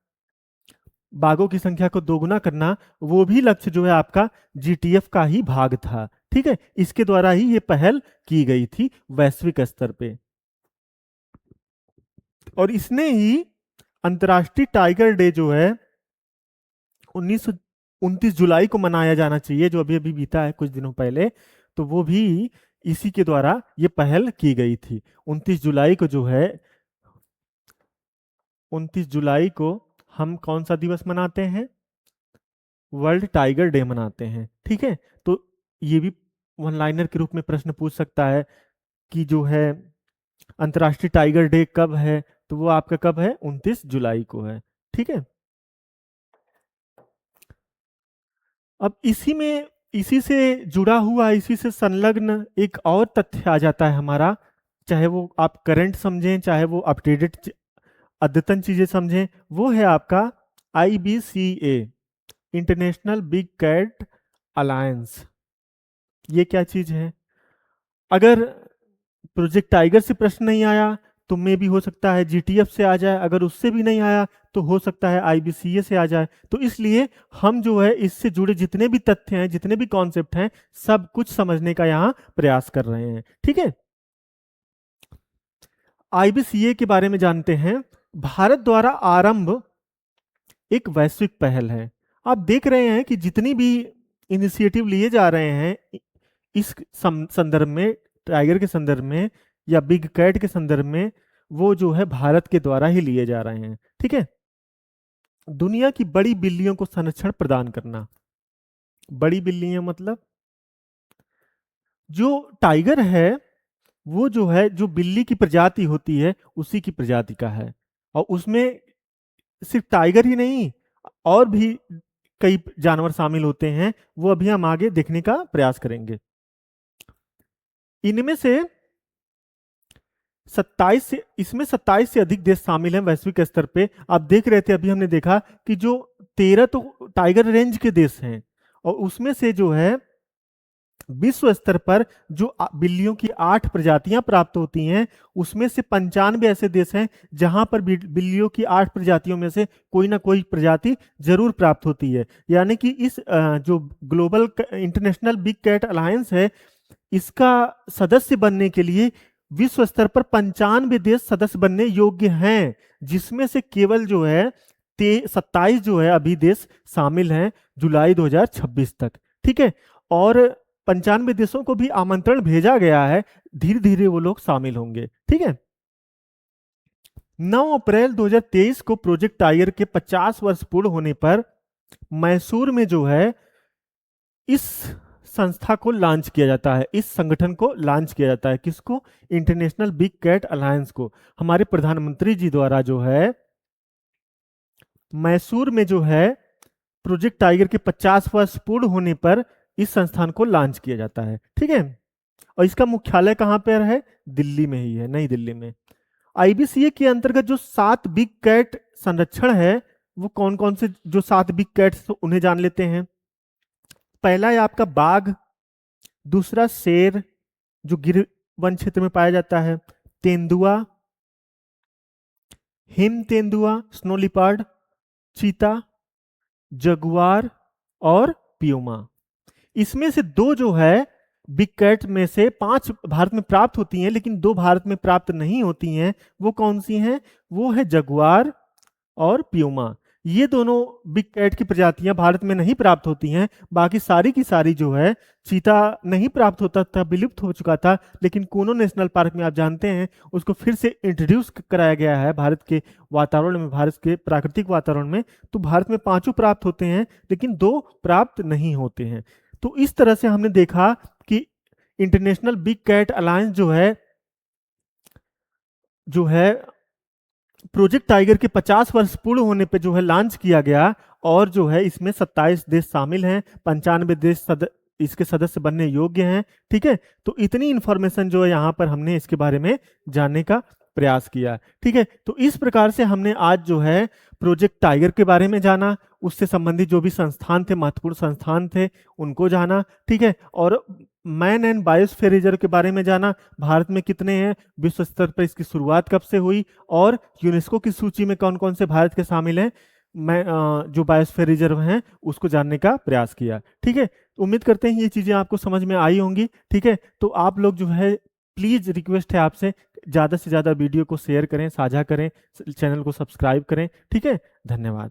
बाघों की संख्या को दोगुना करना, वो भी लक्ष्य जो है आपका जीटीएफ का ही भाग था। ठीक है। इसके द्वारा ही ये पहल की गई थी वैश्विक स्तर पे, और इसने ही अंतर्राष्ट्रीय टाइगर डे जो है 29 जुलाई को मनाया जाना चाहिए, जो अभी अभी बीता है कुछ दिनों पहले, तो वो भी इसी के द्वारा ये पहल की गई थी। 29 जुलाई को जो है 29 जुलाई को हम कौन सा दिवस मनाते हैं? वर्ल्ड टाइगर डे मनाते हैं। ठीक है। तो ये भी वन लाइनर के रूप में प्रश्न पूछ सकता है कि जो है अंतर्राष्ट्रीय टाइगर डे कब है? तो वो आपका कब है? 29 जुलाई को है। ठीक है। अब इसी से जुड़ा हुआ, इसी से संलग्न एक और तथ्य आ जाता है हमारा, चाहे वो आप करंट समझें, चाहे वो अपडेटेड अद्यतन चीजें समझें। वो है आपका IBCA, international big cat alliance. ये क्या चीज है? अगर प्रोजेक्ट टाइगर से प्रश्न नहीं आया तो मे भी हो सकता है जीटीएफ से आ जाए, अगर उससे भी नहीं आया तो हो सकता है IBCA से आ जाए। तो इसलिए हम जो है इससे जुड़े जितने भी तथ्य हैं, जितने भी कॉन्सेप्ट हैं, सब कुछ समझने का यहाँ प्रयास कर रहे हैं। ठीक है। IBCA के बारे में जानते हैं। भारत द्वारा आरंभ एक वैश्विक पहल है। आप देख रहे हैं कि जितनी भी इनिशिएटिव लिए जा रहे हैं इस संदर्भ में, टाइगर के संदर्भ में या बिग कैट के संदर्भ में, वो जो है भारत के द्वारा ही लिए जा रहे हैं। ठीक है। दुनिया की बड़ी बिल्लियों को संरक्षण प्रदान करना। बड़ी बिल्लियां मतलब जो टाइगर है वो जो है, जो बिल्ली की प्रजाति होती है उसी की प्रजाति का है। और उसमें सिर्फ टाइगर ही नहीं, और भी कई जानवर शामिल होते हैं, वो अभी हम आगे देखने का प्रयास करेंगे। इनमें से 27 से इसमें 27 से अधिक देश शामिल हैं वैश्विक स्तर पे। आप देख रहे थे, अभी हमने देखा कि जो 13 तो टाइगर रेंज के देश हैं, और उसमें से जो है विश्व स्तर पर जो बिल्लियों की 8 प्रजातियां प्राप्त होती हैं, उसमें से 95 ऐसे देश हैं जहां पर बिल्लियों की 8 प्रजातियों में से कोई ना कोई प्रजाति जरूर प्राप्त होती है। यानी कि इस जो global international big cat alliance है, इसका सदस्य बनने के लिए विश्व स्तर पर 95 देश सदस्य बनने योग्य हैं, जिसमें से केवल जो है 27 जो है अभी देश शामिल हैं जुलाई 2026 तक। ठीक है, और 95 देशों को भी आमंत्रण भेजा गया है, धीरे धीरे वो लोग शामिल होंगे। ठीक है, 9 अप्रैल 2023 को प्रोजेक्ट टाइगर के 50 वर्ष पूर्ण होने पर मैसूर में जो है इस संस्था को लॉन्च किया जाता है, इस संगठन को लॉन्च किया जाता है। किसको? इंटरनेशनल बिग कैट अलायंस को। हमारे प्रधानमंत्री जी द्वारा जो है मैसूर में जो है प्रोजेक्ट टाइगर के 50 वर्ष पूर्ण होने पर इस संस्थान को लॉन्च किया जाता है। ठीक है, और इसका मुख्यालय कहां पर है? दिल्ली में ही है, नई दिल्ली में। आईबीसीए के अंतर्गत जो 7 बिग कैट संरक्षण है, वो कौन कौन से जो 7 बिग कैट्स, तो उन्हें जान लेते हैं। पहला है आपका बाघ, दूसरा शेर जो गिर वन क्षेत्र में पाया जाता है, तेंदुआ, हिम तेंदुआ स्नो लिपार्ड, चीता, जगुआर और पियोमा। इसमें से 2 जो है बिग कैट में से 5 भारत में प्राप्त होती हैं, लेकिन 2 भारत में प्राप्त नहीं होती हैं। वो कौन सी हैं? वो है जगुआर और पियोमा। ये दोनों बिग कैट की प्रजातियां भारत में नहीं प्राप्त होती हैं। बाकी सारी की सारी जो है, चीता नहीं प्राप्त होता था, विलुप्त हो चुका था, लेकिन कूनो नेशनल पार्क में आप जानते हैं उसको फिर से इंट्रोड्यूस कराया गया है भारत के वातावरण में, भारत के प्राकृतिक वातावरण में। तो भारत में 5 प्राप्त होते हैं, लेकिन 2 प्राप्त नहीं होते हैं। तो इस तरह से हमने देखा कि इंटरनेशनल बिग कैट अलायंस जो है प्रोजेक्ट टाइगर के 50 वर्ष पूर्ण होने पे जो है लॉन्च किया गया, और जो है इसमें 27 देश शामिल हैं, 95 देश इसके सदस्य बनने योग्य हैं। ठीक है, तो इतनी इंफॉर्मेशन जो है यहाँ पर हमने इसके बारे में जानने का प्रयास किया। ठीक है, तो इस प्रकार से हमने आज जो है प्रोजेक्ट टाइगर के बारे में जाना, उससे संबंधित जो भी संस्थान थे, महत्वपूर्ण संस्थान थे, उनको जाना। ठीक है, और मैन एंड बायोस्फीयर रिजर्व के बारे में जाना, भारत में कितने हैं, विश्व स्तर पर इसकी शुरुआत कब से हुई, और यूनेस्को की सूची में कौन कौन से भारत के शामिल हैं, मैं जो बायोस्फीयर रिजर्व हैं, उसको जानने का प्रयास किया। ठीक है, उम्मीद करते हैं ये चीज़ें आपको समझ में आई होंगी। ठीक है, तो आप लोग जो है प्लीज़ रिक्वेस्ट है आपसे, ज़्यादा से ज़्यादा वीडियो को शेयर करें, साझा करें, चैनल को सब्सक्राइब करें। ठीक है, धन्यवाद।